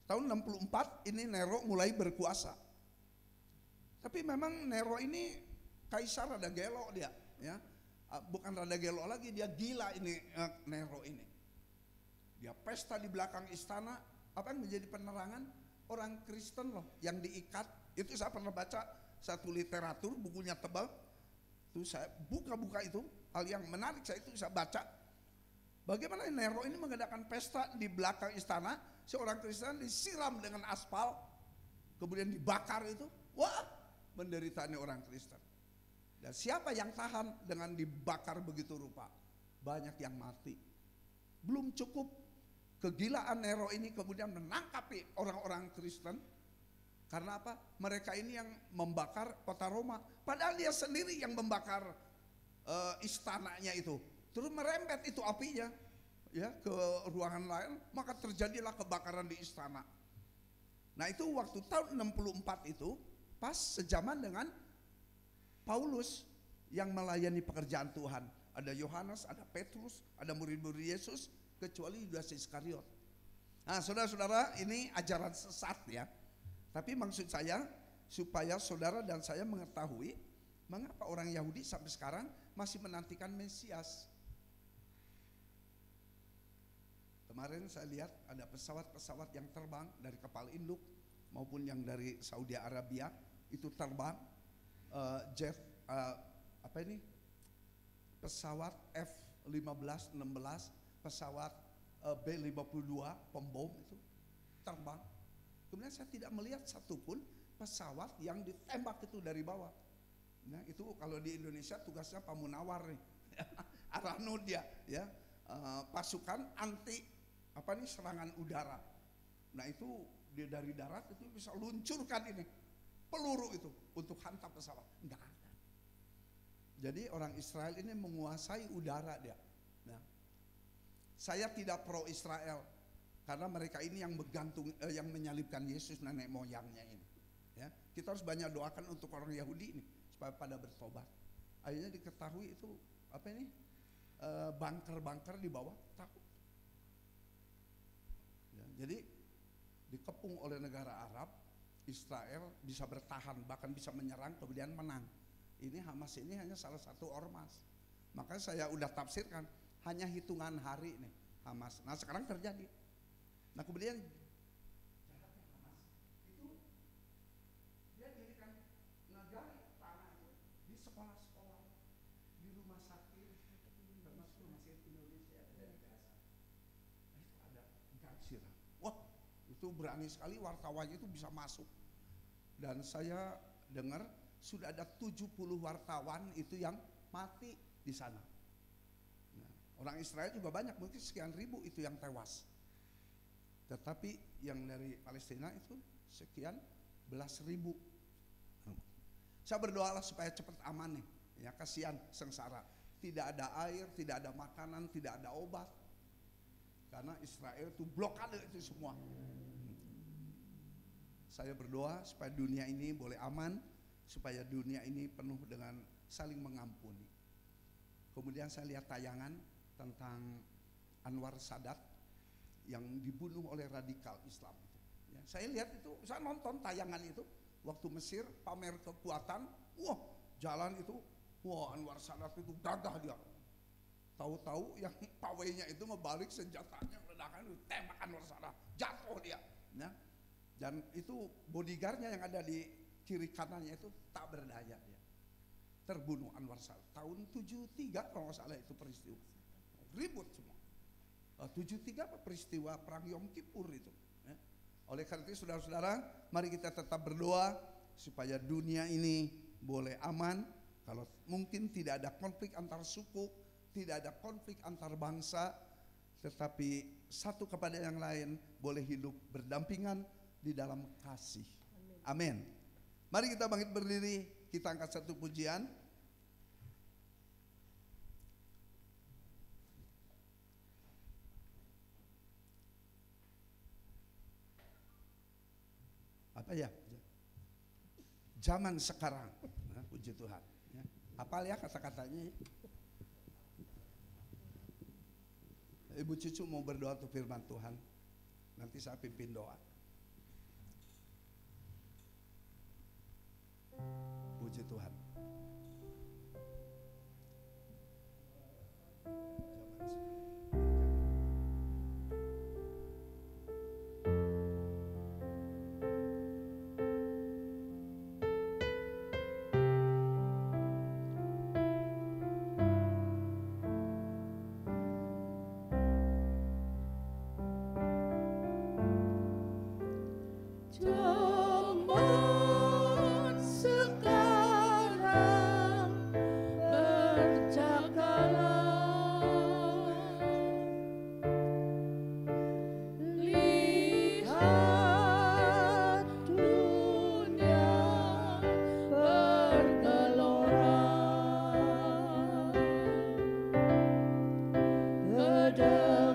S3: Tahun 64 ini Nero mulai berkuasa. Tapi memang Nero ini kaisar rada gelo dia, ya. Bukan rada gelo lagi, dia gila ini Nero ini. Dia pesta di belakang istana, apa yang menjadi penerangan? Orang Kristen loh yang diikat. Itu saya pernah baca satu literatur, bukunya tebal. Itu saya buka-buka itu, hal yang menarik saya itu saya baca. Bagaimana Nero ini mengadakan pesta di belakang istana, seorang Kristen disiram dengan aspal, kemudian dibakar itu. Wah, menderitanya orang Kristen. Dan siapa yang tahan dengan dibakar begitu rupa? Banyak yang mati. Belum cukup, kegilaan Nero ini kemudian menangkapi orang-orang Kristen. Karena apa? Mereka ini yang membakar kota Roma. Padahal dia sendiri yang membakar istananya itu. Terus merembet itu apinya, ya, ke ruangan lain, maka terjadilah kebakaran di istana. Nah itu waktu tahun 64 itu pas sejaman dengan Paulus yang melayani pekerjaan Tuhan. Ada Yohanes, ada Petrus, ada murid-murid Yesus, kecuali Yudas Iskariot. Nah saudara-saudara, ini ajaran sesat ya. Tapi maksud saya supaya saudara dan saya mengetahui mengapa orang Yahudi sampai sekarang masih menantikan Mesias. Kemarin saya lihat ada pesawat-pesawat yang terbang dari kapal induk maupun yang dari Saudi Arabia itu terbang jet apa ini? Pesawat F-15, 16, pesawat B-52 pembom itu terbang. Kemudian saya tidak melihat satupun pesawat yang ditembak itu dari bawah. Nah itu kalau di Indonesia tugasnya Pamunawar nih, Arano dia, ya, pasukan anti apa nih serangan udara. Nah itu dia dari darat itu bisa luncurkan ini peluru itu untuk hantam pesawat. Enggak ada. Jadi orang Israel ini menguasai udara dia. Nah, saya tidak pro Israel. Karena mereka ini yang bergantung, yang menyalibkan Yesus nenek moyangnya ini. Ya, kita harus banyak doakan untuk orang Yahudi ini supaya pada bertobat. Akhirnya diketahui itu apa ini bunker-bunker di bawah takut. Ya, jadi dikepung oleh negara Arab, Israel bisa bertahan bahkan bisa menyerang kemudian menang. Ini Hamas ini hanya salah satu ormas. Maka saya udah tafsirkan hanya hitungan hari nih Hamas. Nah sekarang terjadi. Nah kemudian jahatnya Hamas itu dia dirikan ngegali tanah itu di sekolah-sekolah, di rumah sakit, termasuk rumah sakit Indonesia dari Gaza. Nah, itu ada gansir. Wah itu berani sekali wartawannya itu bisa masuk. Dan saya dengar sudah ada 70 wartawan itu yang mati di sana. Nah, orang Israel juga banyak, mungkin sekian ribu itu yang tewas. Tetapi yang dari Palestina itu sekian belas ribu. Saya berdoalah supaya cepat aman nih. Ya kasihan sengsara. Tidak ada air, tidak ada makanan, tidak ada obat. Karena Israel itu blokade itu semua. Saya berdoa supaya dunia ini boleh aman, supaya dunia ini penuh dengan saling mengampuni. Kemudian saya lihat tayangan tentang Anwar Sadat yang dibunuh oleh radikal Islam itu. Ya, saya lihat itu, saya nonton tayangan itu waktu Mesir pamer kekuatan, wah jalan itu, wah Anwar Sadat itu gagah dia. Tahu-tahu yang pawainya itu ngebalik senjatanya, ledakan itu tembak Anwar Sadat, jatuh dia. Ya. Dan itu bodyguardnya yang ada di kiri kanannya itu tak berdaya dia. Terbunuh Anwar Sadat. Tahun 73 kalau nggak salah itu peristiwa. Ribut semua. 73 apa peristiwa perang Yom Kippur itu. Ya. Oleh karena itu saudara-saudara, mari kita tetap berdoa supaya dunia ini boleh aman. Kalau mungkin tidak ada konflik antar suku, tidak ada konflik antar bangsa, tetapi satu kepada yang lain boleh hidup berdampingan di dalam kasih. Amin. Mari kita bangkit berdiri, kita angkat satu pujian. Apa ya? Zaman sekarang. Nah, puji Tuhan. Ya. Hafal ya kata-katanya. Ibu Cucu mau berdoa untuk firman Tuhan. Nanti saya pimpin doa. Puji Tuhan.
S2: Zaman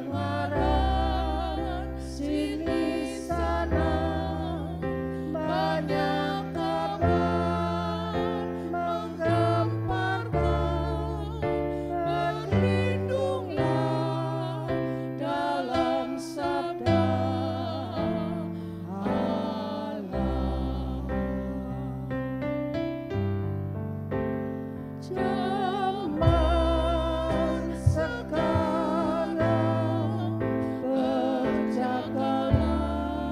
S2: sekarang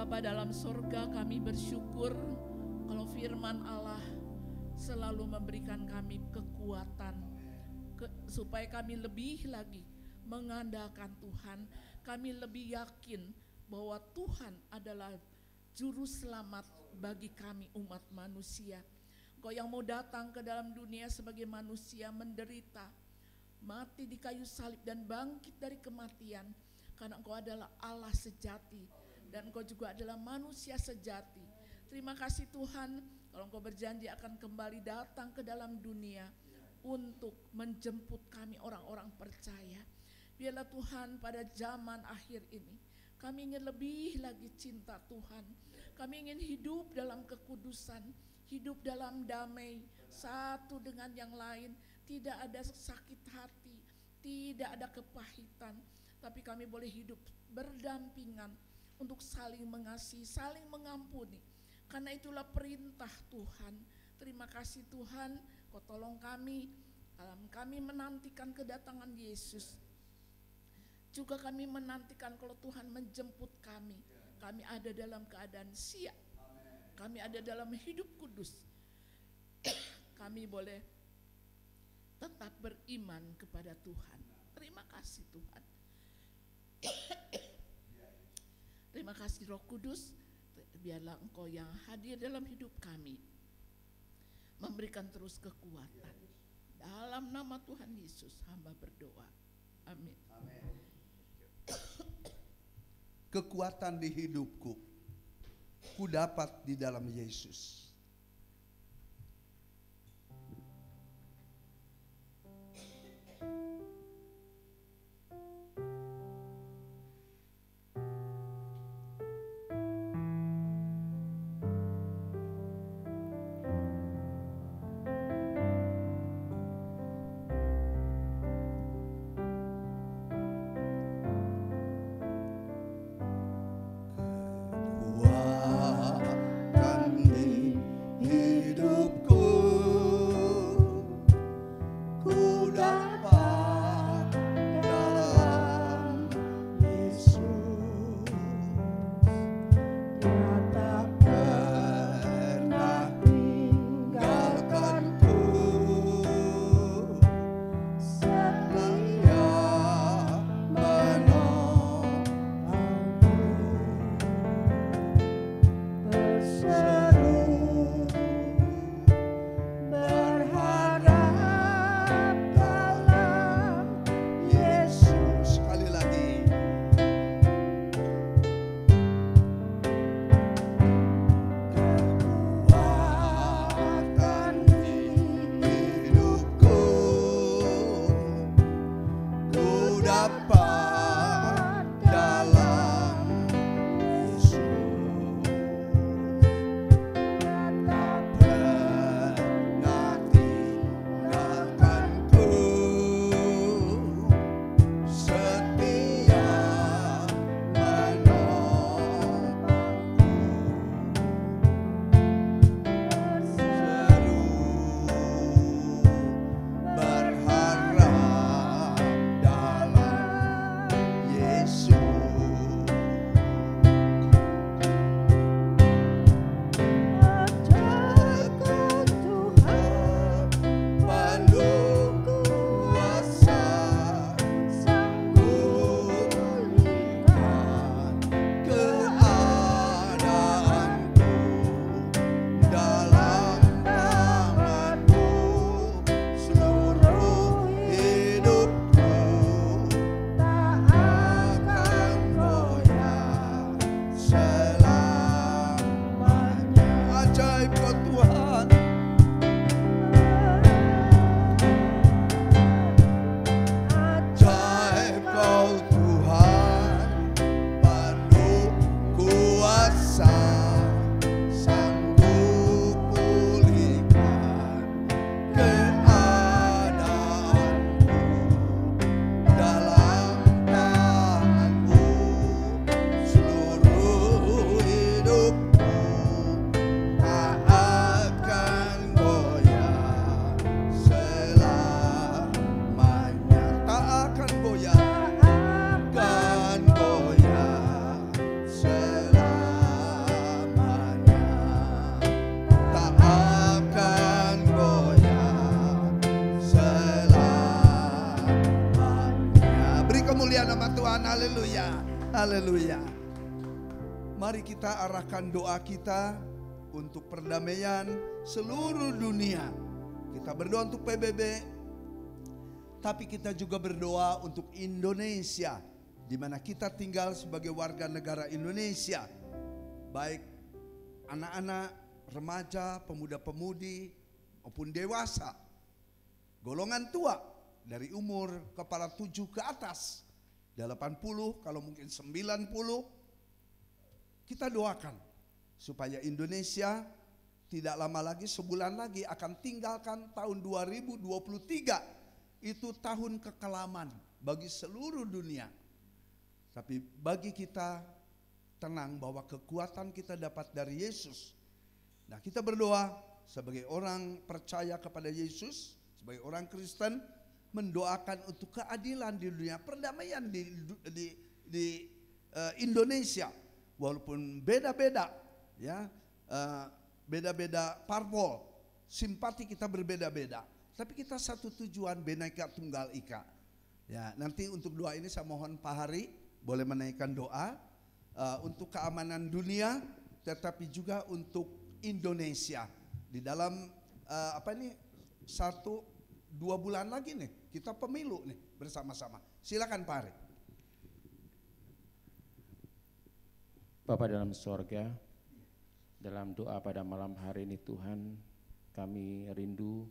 S4: Bapa dalam surga, kami bersyukur kalau firman Allah selalu memberikan kami kekuatan supaya kami lebih lagi mengandalkan Tuhan. Kami lebih yakin bahwa Tuhan adalah juru selamat bagi kami umat manusia. Engkau yang mau datang ke dalam dunia sebagai manusia, menderita, mati di kayu salib dan bangkit dari kematian, karena Engkau adalah Allah sejati dan Engkau juga adalah manusia sejati. Terima kasih Tuhan, kalau Engkau berjanji akan kembali datang ke dalam dunia untuk menjemput kami orang-orang percaya. Biarlah Tuhan pada zaman akhir ini kami ingin lebih lagi cinta Tuhan. Kami ingin hidup dalam kekudusan, hidup dalam damai satu dengan yang lain. Tidak ada sakit hati, tidak ada kepahitan, tapi kami boleh hidup berdampingan untuk saling mengasihi, saling mengampuni. Karena itulah perintah Tuhan. Terima kasih Tuhan, Kau tolong kami dalam kami menantikan kedatangan Yesus. Juga kami menantikan kalau Tuhan menjemput kami. Kami ada dalam keadaan siap. Kami ada dalam hidup kudus. Kami boleh tetap beriman kepada Tuhan. Terima kasih Tuhan. Terima kasih Roh Kudus, biarlah Engkau yang hadir dalam hidup kami, memberikan terus kekuatan, Dalam nama Tuhan Yesus hamba berdoa. Amin.
S3: Kekuatan di hidupku, ku dapat di dalam Yesus. Haleluya, haleluya. Mari kita arahkan doa kita untuk perdamaian seluruh dunia. Kita berdoa untuk PBB, tapi kita juga berdoa untuk Indonesia, di mana kita tinggal sebagai warga negara Indonesia. Baik anak-anak, remaja, pemuda-pemudi maupun dewasa, golongan tua dari umur kepala 7 ke atas, 80 kalau mungkin 90, kita doakan supaya Indonesia tidak lama lagi, sebulan lagi akan tinggalkan tahun 2023. Itu tahun kekelaman bagi seluruh dunia. Tapi bagi kita tenang bahwa kekuatan kita dapat dari Yesus. Nah, kita berdoa sebagai orang percaya kepada Yesus, sebagai orang Kristen, mendoakan untuk keadilan di dunia, perdamaian di Indonesia, walaupun beda-beda, ya, beda-beda parpol, simpati kita berbeda-beda, tapi kita satu tujuan, Bhinneka Tunggal Ika. Ya, nanti untuk doa ini saya mohon Pak Hari boleh menaikkan doa untuk keamanan dunia, tetapi juga untuk Indonesia di dalam 2 bulan lagi nih kita pemilu nih bersama-sama. Silakan Pak Ari.
S5: Bapa dalam sorga, dalam doa pada malam hari ini Tuhan, kami rindu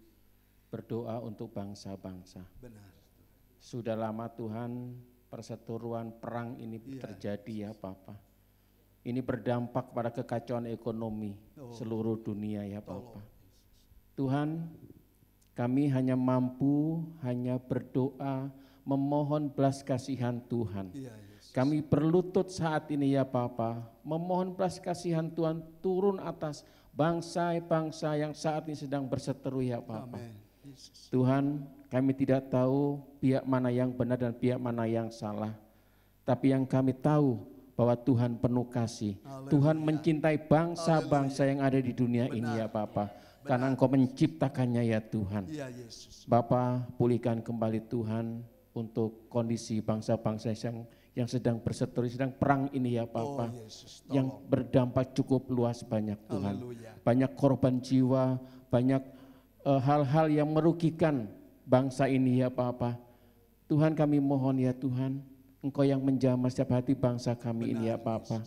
S5: berdoa untuk bangsa-bangsa.
S3: Benar.
S5: Sudah lama Tuhan perseteruan perang ini terjadi ya Bapa. Ini berdampak pada kekacauan ekonomi seluruh dunia ya Bapa. Tuhan, kami hanya mampu berdoa memohon belas kasihan Tuhan. Kami berlutut saat ini ya Bapa, memohon belas kasihan Tuhan turun atas bangsa-bangsa yang saat ini sedang berseteru ya Bapa. Tuhan, kami tidak tahu pihak mana yang benar dan pihak mana yang salah. Tapi yang kami tahu bahwa Tuhan penuh kasih. Tuhan mencintai bangsa-bangsa yang ada di dunia ini ya Bapa. Karena Engkau menciptakannya ya Tuhan. Bapa, pulihkan kembali Tuhan untuk kondisi bangsa-bangsa yang sedang berseteru, sedang perang ini ya Bapa, yang berdampak cukup luas banyak Tuhan. Banyak korban jiwa, banyak hal-hal yang merugikan bangsa ini ya Bapa. Tuhan kami mohon ya Tuhan, Engkau yang menjamah setiap hati bangsa kami ini ya Bapa.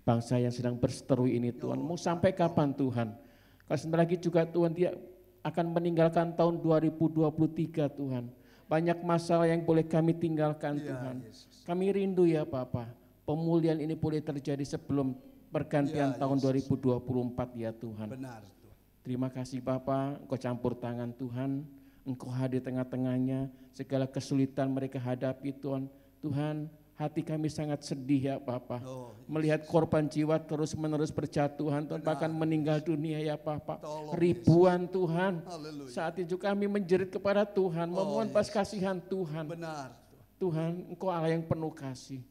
S5: Bangsa yang sedang berseteru ini Tuhan, mau sampai kapan Tuhan? Kalau sebentar lagi juga Tuhan dia akan meninggalkan tahun 2023 Tuhan. Banyak masalah yang boleh kami tinggalkan Tuhan. Kami rindu ya Bapa, pemulihan ini boleh terjadi sebelum pergantian tahun 2024 ya Tuhan.
S3: Benar.
S5: Terima kasih Bapa, Engkau campur tangan Tuhan, Engkau hadir tengah-tengahnya, segala kesulitan mereka hadapi Tuhan. Tuhan, hati kami sangat sedih ya Bapa, melihat korban jiwa terus-menerus berjatuhan Tuhan, bahkan meninggal dunia ya Bapa. Ribuan Tuhan, saat itu kami menjerit kepada Tuhan, memohon belas kasihan Tuhan.
S3: Benar.
S5: Tuhan, Engkau Allah yang penuh kasih,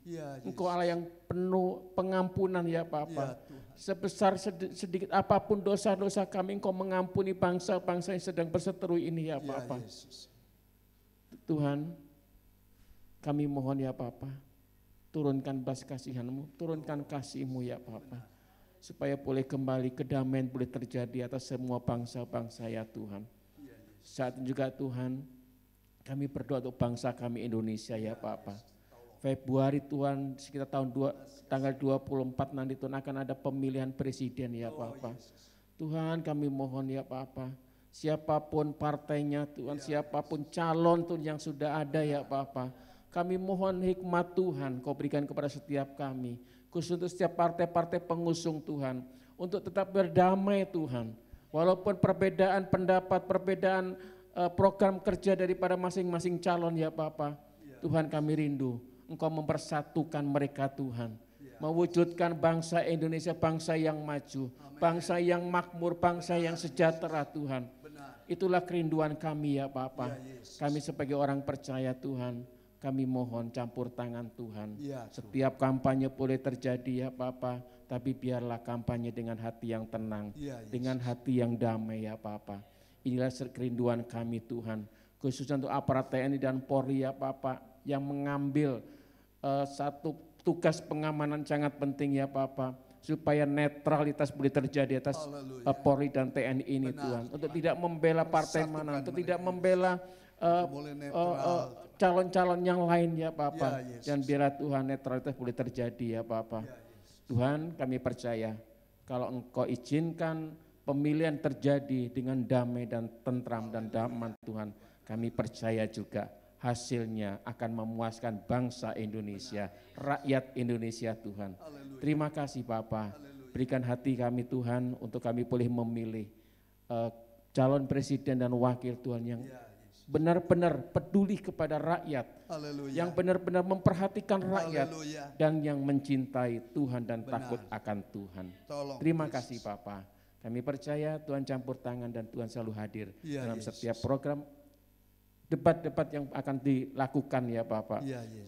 S5: Engkau Allah yang penuh pengampunan ya Bapa. Sebesar sedikit apapun dosa-dosa kami, Engkau mengampuni bangsa-bangsa yang sedang berseteru ini ya Bapa. Tuhan, kami mohon ya Bapa, turunkan belas kasihan-Mu, turunkan kasih-Mu ya Bapa, supaya boleh kembali kedamaian boleh terjadi atas semua bangsa-bangsa ya Tuhan. Saat ini juga Tuhan, kami berdoa untuk bangsa kami Indonesia ya Bapa. Februari Tuhan, sekitar tanggal 24 nanti Tuhan akan ada pemilihan presiden ya Bapa. Tuhan kami mohon ya Bapa, siapapun partainya Tuhan, siapapun calon Tuhan yang sudah ada ya Bapa, kami mohon hikmat Tuhan Kau berikan kepada setiap kami, khusus untuk setiap partai-partai pengusung Tuhan, untuk tetap berdamai Tuhan. Walaupun perbedaan pendapat, perbedaan program kerja daripada masing-masing calon ya Bapa, Tuhan kami rindu Engkau mempersatukan mereka Tuhan, mewujudkan bangsa Indonesia bangsa yang maju, bangsa yang makmur, bangsa yang sejahtera Tuhan. Itulah kerinduan kami ya Bapa. Kami sebagai orang percaya Tuhan, kami mohon campur tangan Tuhan. Setiap kampanye boleh terjadi ya Bapa, tapi biarlah kampanye dengan hati yang tenang, dengan hati yang damai ya Bapa. Inilah kerinduan kami Tuhan, khususnya untuk aparat TNI dan Polri ya Bapa, yang mengambil satu tugas pengamanan sangat penting ya Bapa, supaya netralitas boleh terjadi atas Polri dan TNI ini Tuhan, untuk tidak membela partai mana, untuk tidak membela calon-calon yang lain ya Bapa, dan biarlah Tuhan netralitas boleh terjadi ya Bapa. Tuhan kami percaya kalau Engkau izinkan pemilihan terjadi dengan damai dan tentram dan damai Tuhan, kami percaya juga hasilnya akan memuaskan bangsa Indonesia, rakyat Indonesia Tuhan. Terima kasih Bapa, berikan hati kami Tuhan untuk kami boleh memilih calon presiden dan wakil Tuhan yang benar-benar peduli kepada rakyat, yang benar-benar memperhatikan rakyat, dan yang mencintai Tuhan dan takut akan Tuhan. Terima kasih Bapa, kami percaya Tuhan campur tangan dan Tuhan selalu hadir dalam setiap program debat-debat yang akan dilakukan ya Bapak,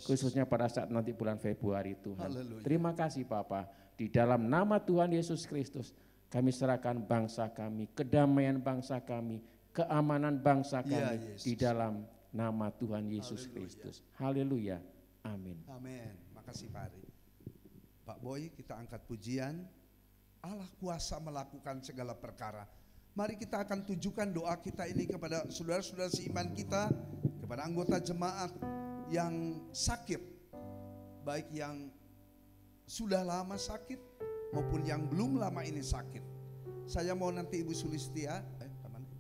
S5: khususnya pada saat nanti bulan Februari Tuhan. Terima kasih Bapak, di dalam nama Tuhan Yesus Kristus kami serahkan bangsa kami, kedamaian bangsa kami, keamanan bangsa kami di dalam nama Tuhan Yesus Kristus. Haleluya, amin.
S3: Amin, makasih Pak Ari. Pak Boy, kita angkat pujian. Allah kuasa melakukan segala perkara. Mari kita akan tujukan doa kita ini kepada saudara-saudara seiman kita, kepada anggota jemaat yang sakit, baik yang sudah lama sakit maupun yang belum lama ini sakit. Saya mau nanti Ibu Sulistia, temanku.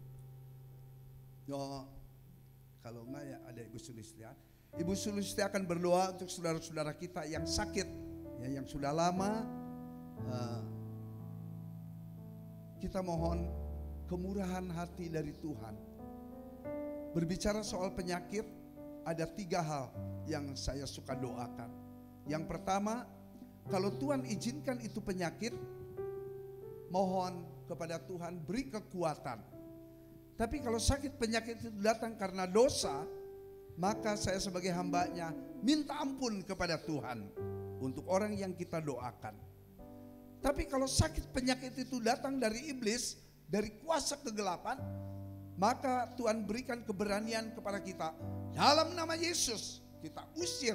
S3: Kalau enggak ya ada Ibu Sulistia. Ibu Sulistia akan berdoa untuk saudara-saudara kita yang sakit, ya, yang sudah lama. Kita mohon kemurahan hati dari Tuhan. Berbicara soal penyakit, ada 3 hal yang saya suka doakan. Yang pertama, kalau Tuhan izinkan itu penyakit, mohon kepada Tuhan beri kekuatan. Tapi kalau sakit penyakit itu datang karena dosa, maka saya sebagai hambanya minta ampun kepada Tuhan untuk orang yang kita doakan. Tapi kalau sakit penyakit itu datang dari iblis, dari kuasa kegelapan, maka Tuhan berikan keberanian kepada kita. Dalam nama Yesus kita usir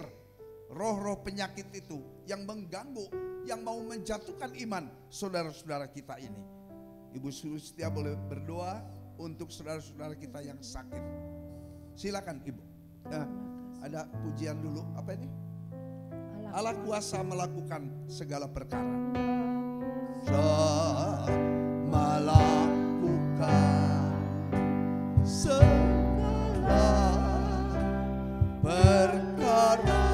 S3: roh-roh penyakit itu yang mengganggu, yang mau menjatuhkan iman saudara-saudara kita ini. Ibu Sulistia boleh berdoa untuk saudara-saudara kita yang sakit. Silakan Ibu. Ada pujian dulu, apa ini? Allah kuasa melakukan segala perkara. Melakukan segala perkara.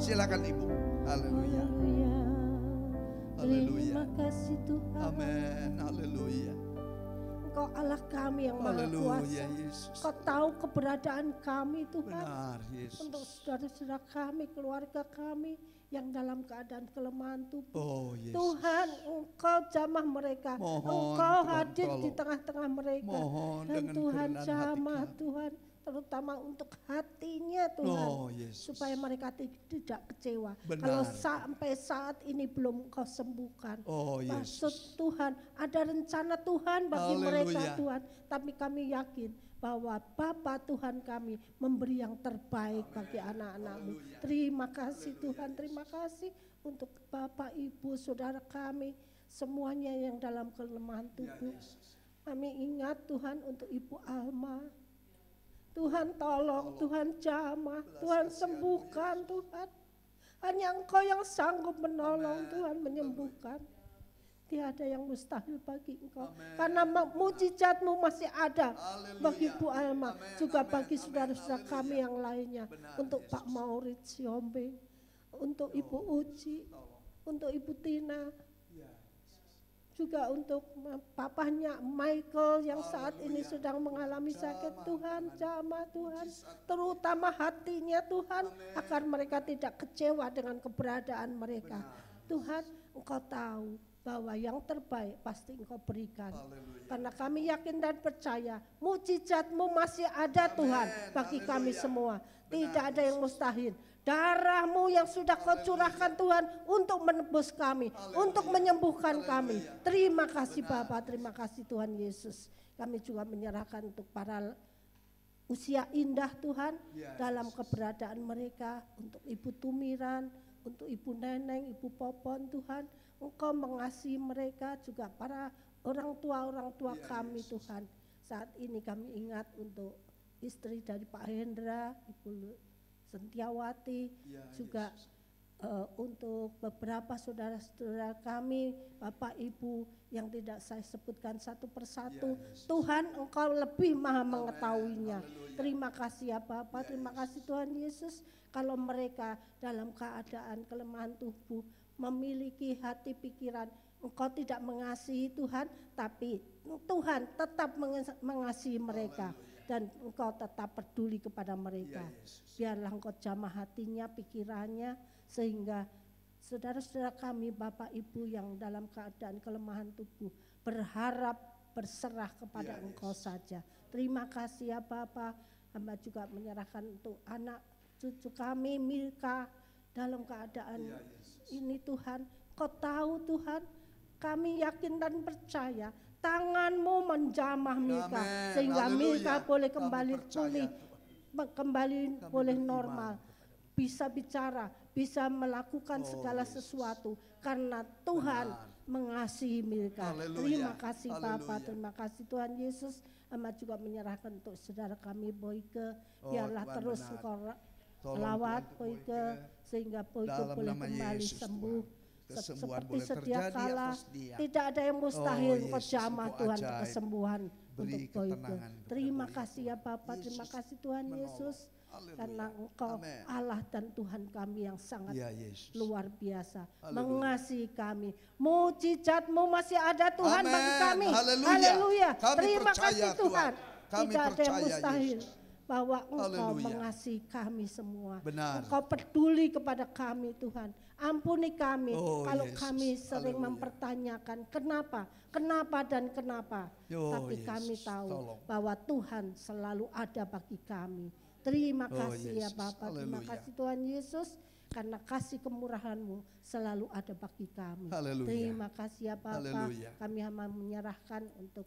S3: Silakan Ibu. Haleluya. Haleluya.
S2: Terima kasih Tuhan.
S3: Amin. Haleluya.
S2: Engkau Allah kami yang maha kuasa. Kau tahu keberadaan kami Tuhan.
S3: Benar, Yesus.
S2: Untuk saudara-saudara kami, keluarga kami yang dalam keadaan kelemahan tubuh.
S3: Oh, Yesus.
S2: Tuhan, Engkau jamah mereka.
S3: Mohon,
S2: Engkau
S3: Tuhan,
S2: hadir di
S3: tolong.
S2: tengah-tengah mereka.
S3: Mohon
S2: Dan
S3: dengan
S2: Tuhan
S3: kerendahan
S2: jamah
S3: hati kami.
S2: Tuhan, terutama untuk hatinya Tuhan.
S3: Oh, Yesus.
S2: Supaya mereka tidak kecewa.
S3: Benar.
S2: Kalau sampai saat ini belum Engkau sembuhkan.
S3: Oh,
S2: Maksud
S3: Yesus.
S2: Tuhan, ada rencana Tuhan bagi
S3: Haleluya.
S2: mereka Tuhan. Tapi kami yakin bahwa Bapa Tuhan kami memberi yang terbaik bagi anak-anak-Mu. Terima kasih Tuhan, terima kasih untuk Bapak, Ibu, saudara kami. Semuanya yang dalam kelemahan tubuh. Kami ingat Tuhan untuk Ibu Alma. Tuhan tolong, Tuhan jamah, Tuhan sembuhkan Tuhan. Hanya Engkau yang sanggup menolong Tuhan, menyembuhkan. Tiada yang mustahil bagi Engkau. Karena mujizat-Mu masih ada bagi Bu Alma. Juga bagi saudara-saudara kami yang lainnya. Untuk Pak Maurits Yombing. Untuk Ibu Uci. Untuk Ibu Tina. Juga untuk papahnya Michael yang saat ini sedang mengalami sakit. Tuhan jamah Tuhan. Terutama hatinya Tuhan. Agar mereka tidak kecewa dengan keberadaan mereka. Tuhan, Engkau tahu bahwa yang terbaik pasti Engkau berikan. Karena kami yakin dan percaya mujizat-Mu masih ada Tuhan bagi kami semua. Tidak ada yang mustahil. Darah-Mu yang sudah Kau curahkan Tuhan untuk menebus kami, untuk menyembuhkan kami. Terima kasih Bapa, terima kasih Tuhan Yesus. Kami juga menyerahkan untuk para usia indah Tuhan,
S3: Yes.
S2: dalam keberadaan mereka, untuk Ibu Tumiran, untuk Ibu Neneng, Ibu Popon Tuhan, Engkau mengasihi mereka, juga para orang tua
S3: Ya,
S2: kami
S3: Yesus.
S2: Tuhan. Saat ini kami ingat untuk istri dari Pak Hendra, Ibu Sentiawati,
S3: Ya,
S2: juga
S3: Yesus.
S2: untuk beberapa saudara-saudara kami, Bapak Ibu yang tidak saya sebutkan satu persatu,
S3: Ya, Yesus.
S2: Tuhan Engkau lebih maha
S3: Amin.
S2: mengetahuinya.
S3: Haleluya.
S2: Terima kasih ya Bapak,
S3: Ya,
S2: terima
S3: Yesus.
S2: kasih Tuhan Yesus. Kalau mereka dalam keadaan kelemahan tubuh, memiliki hati pikiran, Engkau tidak mengasihi Tuhan, tapi Tuhan tetap mengasihi mereka. Dan Engkau tetap peduli kepada mereka.
S3: Ya, Yesus.
S2: Biarlah Engkau jamah hatinya, pikirannya, sehingga saudara-saudara kami, Bapak Ibu yang dalam keadaan kelemahan tubuh, berharap berserah kepada
S3: Ya,
S2: Engkau
S3: Yesus.
S2: saja. Terima kasih ya Bapak. Hamba juga menyerahkan untuk anak cucu kami, Milka, dalam keadaan
S3: Ya, Yesus.
S2: ini Tuhan. Kau tahu Tuhan, kami yakin dan percaya tangan-Mu menjamah Milka,
S3: Amin.
S2: sehingga
S3: Haleluya.
S2: Milka boleh
S3: Kami
S2: kembali
S3: percaya,
S2: pulih,
S3: Tuhan.
S2: kembali
S3: Kami
S2: boleh
S3: beriman
S2: normal, bisa bicara, bisa melakukan
S3: Oh,
S2: segala
S3: Yesus.
S2: sesuatu karena Tuhan
S3: Benar.
S2: mengasihi Milka.
S3: Haleluya.
S2: Terima kasih Bapak,
S3: Haleluya.
S2: terima kasih Tuhan Yesus. Hamba juga menyerahkan untuk saudara kami Boyke,
S3: Oh,
S2: biarlah
S3: Tuhan
S2: terus
S3: benar.
S2: Engkau
S3: Tolong
S2: lawat
S3: Tuhan,
S2: Boyke, sehingga Boyke
S3: dalam
S2: boleh
S3: nama
S2: kembali
S3: Yesus,
S2: sembuh.
S3: Tuhan. Kesembuhan
S2: Seperti
S3: boleh
S2: sedia
S3: terjadi
S2: kala,
S3: atas dia.
S2: tidak ada yang mustahil.
S3: Oh,
S2: Engkau
S3: Yesus,
S2: jamah
S3: Engkau
S2: Tuhan untuk
S3: ajaib.
S2: kesembuhan
S3: Beri
S2: untuk Boyke.
S3: ketenangan kepada
S2: Terima
S3: Boyke,
S2: kasih ya Bapak, terima
S3: Yesus
S2: kasih Tuhan
S3: menolong.
S2: Yesus.
S3: Haleluya.
S2: Karena Engkau
S3: Amin.
S2: Allah dan Tuhan kami yang sangat
S3: Ya, Yesus.
S2: luar biasa,
S3: Haleluya.
S2: mengasihi kami. Mujizat-Mu masih ada Tuhan
S3: Amin.
S2: bagi kami.
S3: Haleluya.
S2: Haleluya.
S3: Kami
S2: Terima
S3: percaya,
S2: kasih Tuhan.
S3: Kami
S2: Tidak ada yang
S3: percaya,
S2: mustahil
S3: Yesus.
S2: bahwa Engkau
S3: Haleluya.
S2: mengasihi kami semua.
S3: Benar.
S2: Engkau peduli kepada kami Tuhan. Ampuni kami
S3: Oh,
S2: kalau
S3: Yesus.
S2: kami sering
S3: Haleluya.
S2: mempertanyakan kenapa dan kenapa.
S3: Oh,
S2: Tapi kami
S3: Yesus,
S2: tahu
S3: tolong.
S2: bahwa Tuhan selalu ada bagi kami. Terima
S3: Oh,
S2: kasih ya
S3: Yesus.
S2: Bapak, terima
S3: Haleluya.
S2: kasih Tuhan Yesus. Karena kasih kemurahan-Mu selalu ada bagi kami.
S3: Haleluya.
S2: Terima kasih ya Bapak.
S3: Haleluya.
S2: Kami hamba menyerahkan untuk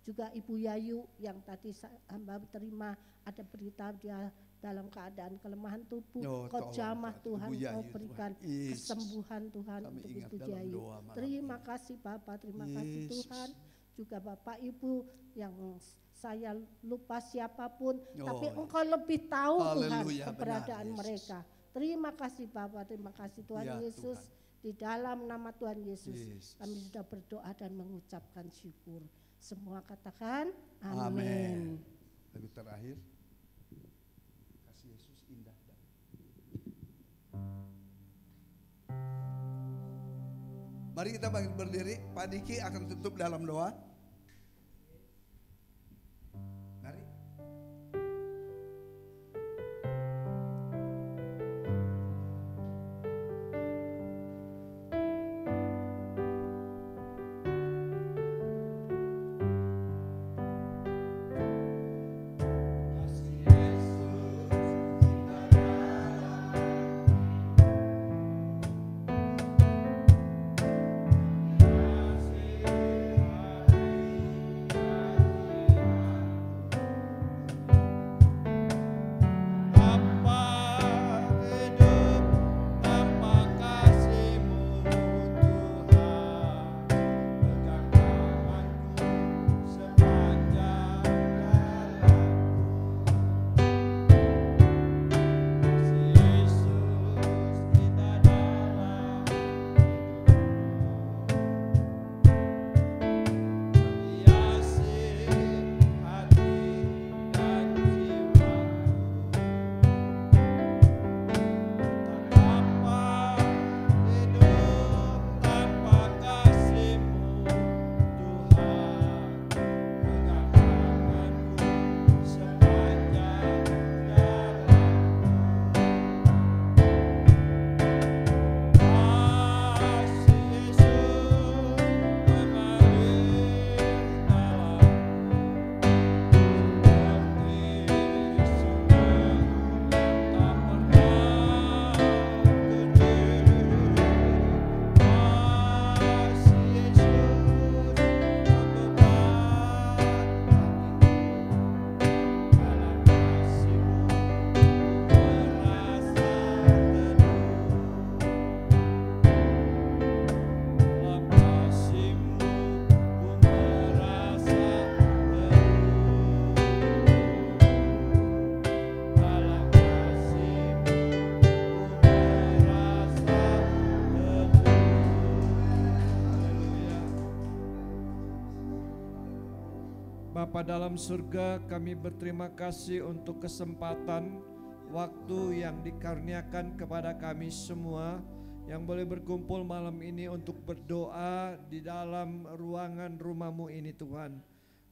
S2: juga Ibu Yayu yang tadi hamba terima ada berita dia dalam keadaan kelemahan tubuh.
S3: Oh,
S2: Kau
S3: tolong,
S2: jamah
S3: Tuhan.
S2: Tuhan,
S3: Ibu
S2: Kau
S3: Yayu,
S2: berikan
S3: Tuhan. Yesus.
S2: kesembuhan Tuhan
S3: Kami
S2: untuk
S3: ingat
S2: Ibu
S3: dalam
S2: Yayu.
S3: doa malam
S2: Terima
S3: ini.
S2: kasih Bapak, terima kasih
S3: Yesus.
S2: Tuhan. Juga Bapak Ibu yang saya lupa siapapun, tapi
S3: Oh,
S2: Engkau lebih tahu Tuhan
S3: Haleluya,
S2: keberadaan
S3: benar, Yesus.
S2: mereka. Terima kasih Bapak, terima kasih Tuhan
S3: Ya,
S2: Yesus.
S3: Tuhan.
S2: Di dalam nama Tuhan Yesus,
S3: Yesus.
S2: kami sudah berdoa dan mengucapkan syukur. Semua katakan
S3: Amin.
S2: amin.
S3: Lagu terakhir. Kasih Yesus indah. Mari kita berdiri. Pak Diki akan tutup dalam doa. Mari.
S6: Kasih Bapa dalam surga, kami berterima kasih untuk kesempatan waktu yang dikaruniakan kepada kami semua yang boleh berkumpul malam ini untuk berdoa di dalam ruangan rumah-Mu ini Tuhan.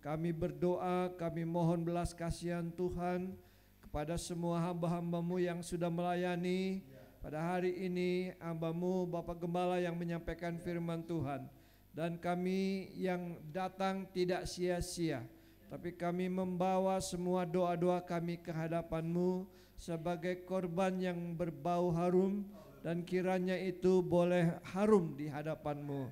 S6: Kami berdoa, kami mohon belas kasihan Tuhan kepada semua hamba-hamba-Mu yang sudah melayani pada hari ini, hamba-Mu Bapak Gembala yang menyampaikan firman Tuhan. Dan kami yang datang tidak sia-sia, tapi kami membawa semua doa-doa kami ke hadapan-Mu sebagai korban yang berbau harum, dan kiranya itu boleh harum di hadapan-Mu.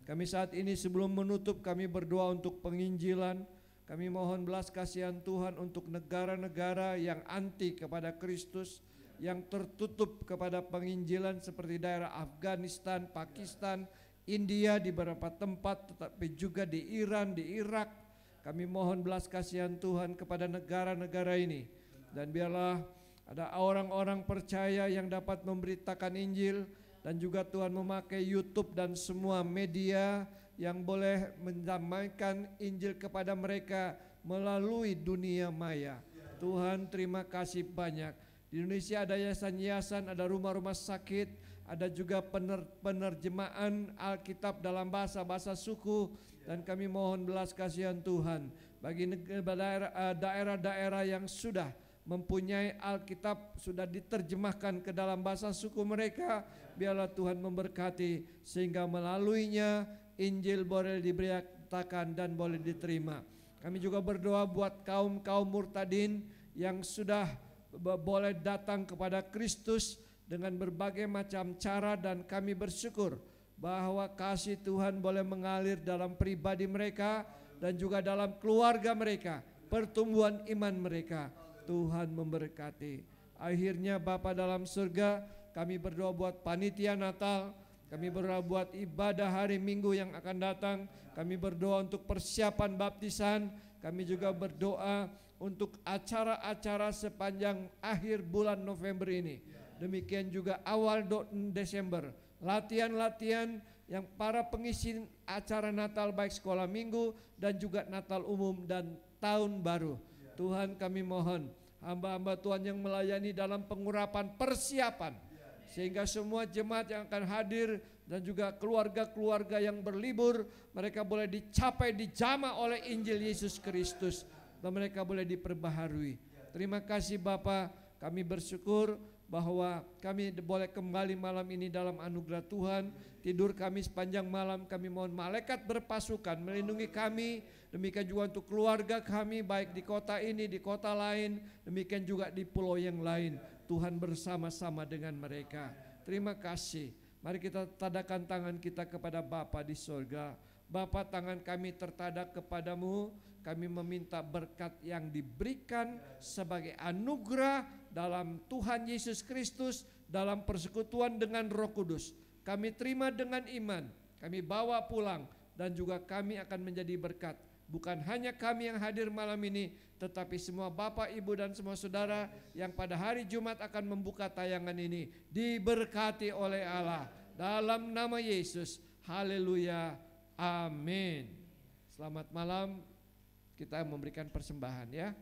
S6: Kami saat ini sebelum menutup kami berdoa untuk penginjilan. Kami mohon belas kasihan Tuhan untuk negara-negara yang anti kepada Kristus, yang tertutup kepada penginjilan seperti daerah Afghanistan, Pakistan, India di beberapa tempat, tetapi juga di Iran, di Irak. Kami mohon belas kasihan Tuhan kepada negara-negara ini. Dan biarlah ada orang-orang percaya yang dapat memberitakan Injil, dan juga Tuhan memakai YouTube dan semua media yang boleh menyampaikan Injil kepada mereka melalui dunia maya. Tuhan terima kasih banyak. Di Indonesia ada yayasan-yayasan, ada rumah-rumah sakit, ada juga penerjemahan Alkitab dalam bahasa-bahasa suku, dan kami mohon belas kasihan Tuhan bagi daerah-daerah yang sudah mempunyai Alkitab, sudah diterjemahkan ke dalam bahasa suku mereka. Biarlah Tuhan memberkati sehingga melaluinya Injil boleh diberitakan dan boleh diterima. Kami juga berdoa buat kaum-kaum murtadin yang sudah boleh datang kepada Kristus dengan berbagai macam cara, dan kami bersyukur bahwa kasih Tuhan boleh mengalir dalam pribadi mereka dan juga dalam keluarga mereka, pertumbuhan iman mereka. Tuhan memberkati. Akhirnya Bapa dalam surga, kami berdoa buat panitia Natal, kami berdoa buat ibadah hari Minggu yang akan datang, kami berdoa untuk persiapan baptisan, kami juga berdoa untuk acara-acara sepanjang akhir bulan November ini. Demikian juga awal Desember, latihan-latihan yang para pengisi acara Natal baik sekolah minggu dan juga Natal umum dan tahun baru. Tuhan kami mohon hamba-hamba Tuhan yang melayani dalam pengurapan persiapan, sehingga semua jemaat yang akan hadir dan juga keluarga-keluarga yang berlibur, mereka boleh dicapai, dijamah oleh Injil Yesus Kristus, dan mereka boleh diperbaharui. Terima kasih Bapa, kami bersyukur bahwa kami boleh kembali malam ini dalam anugerah Tuhan. Tidur kami sepanjang malam, kami mohon malaikat berpasukan melindungi kami. Demikian juga untuk keluarga kami baik di kota ini, di kota lain, demikian juga di pulau yang lain. Tuhan bersama-sama dengan mereka. Terima kasih. Mari kita tadakan tangan kita kepada Bapa di surga. Bapa, tangan kami tertadak kepadamu. Kami meminta berkat yang diberikan sebagai anugerah dalam Tuhan Yesus Kristus, dalam persekutuan dengan Roh Kudus. Kami terima dengan iman, kami bawa pulang, dan juga kami akan menjadi berkat. Bukan hanya kami yang hadir malam ini, tetapi semua Bapak, Ibu, dan semua saudara yang pada hari Jumat akan membuka tayangan ini diberkati oleh Allah. Dalam nama Yesus, haleluya, amin. Selamat malam, kita memberikan persembahan ya.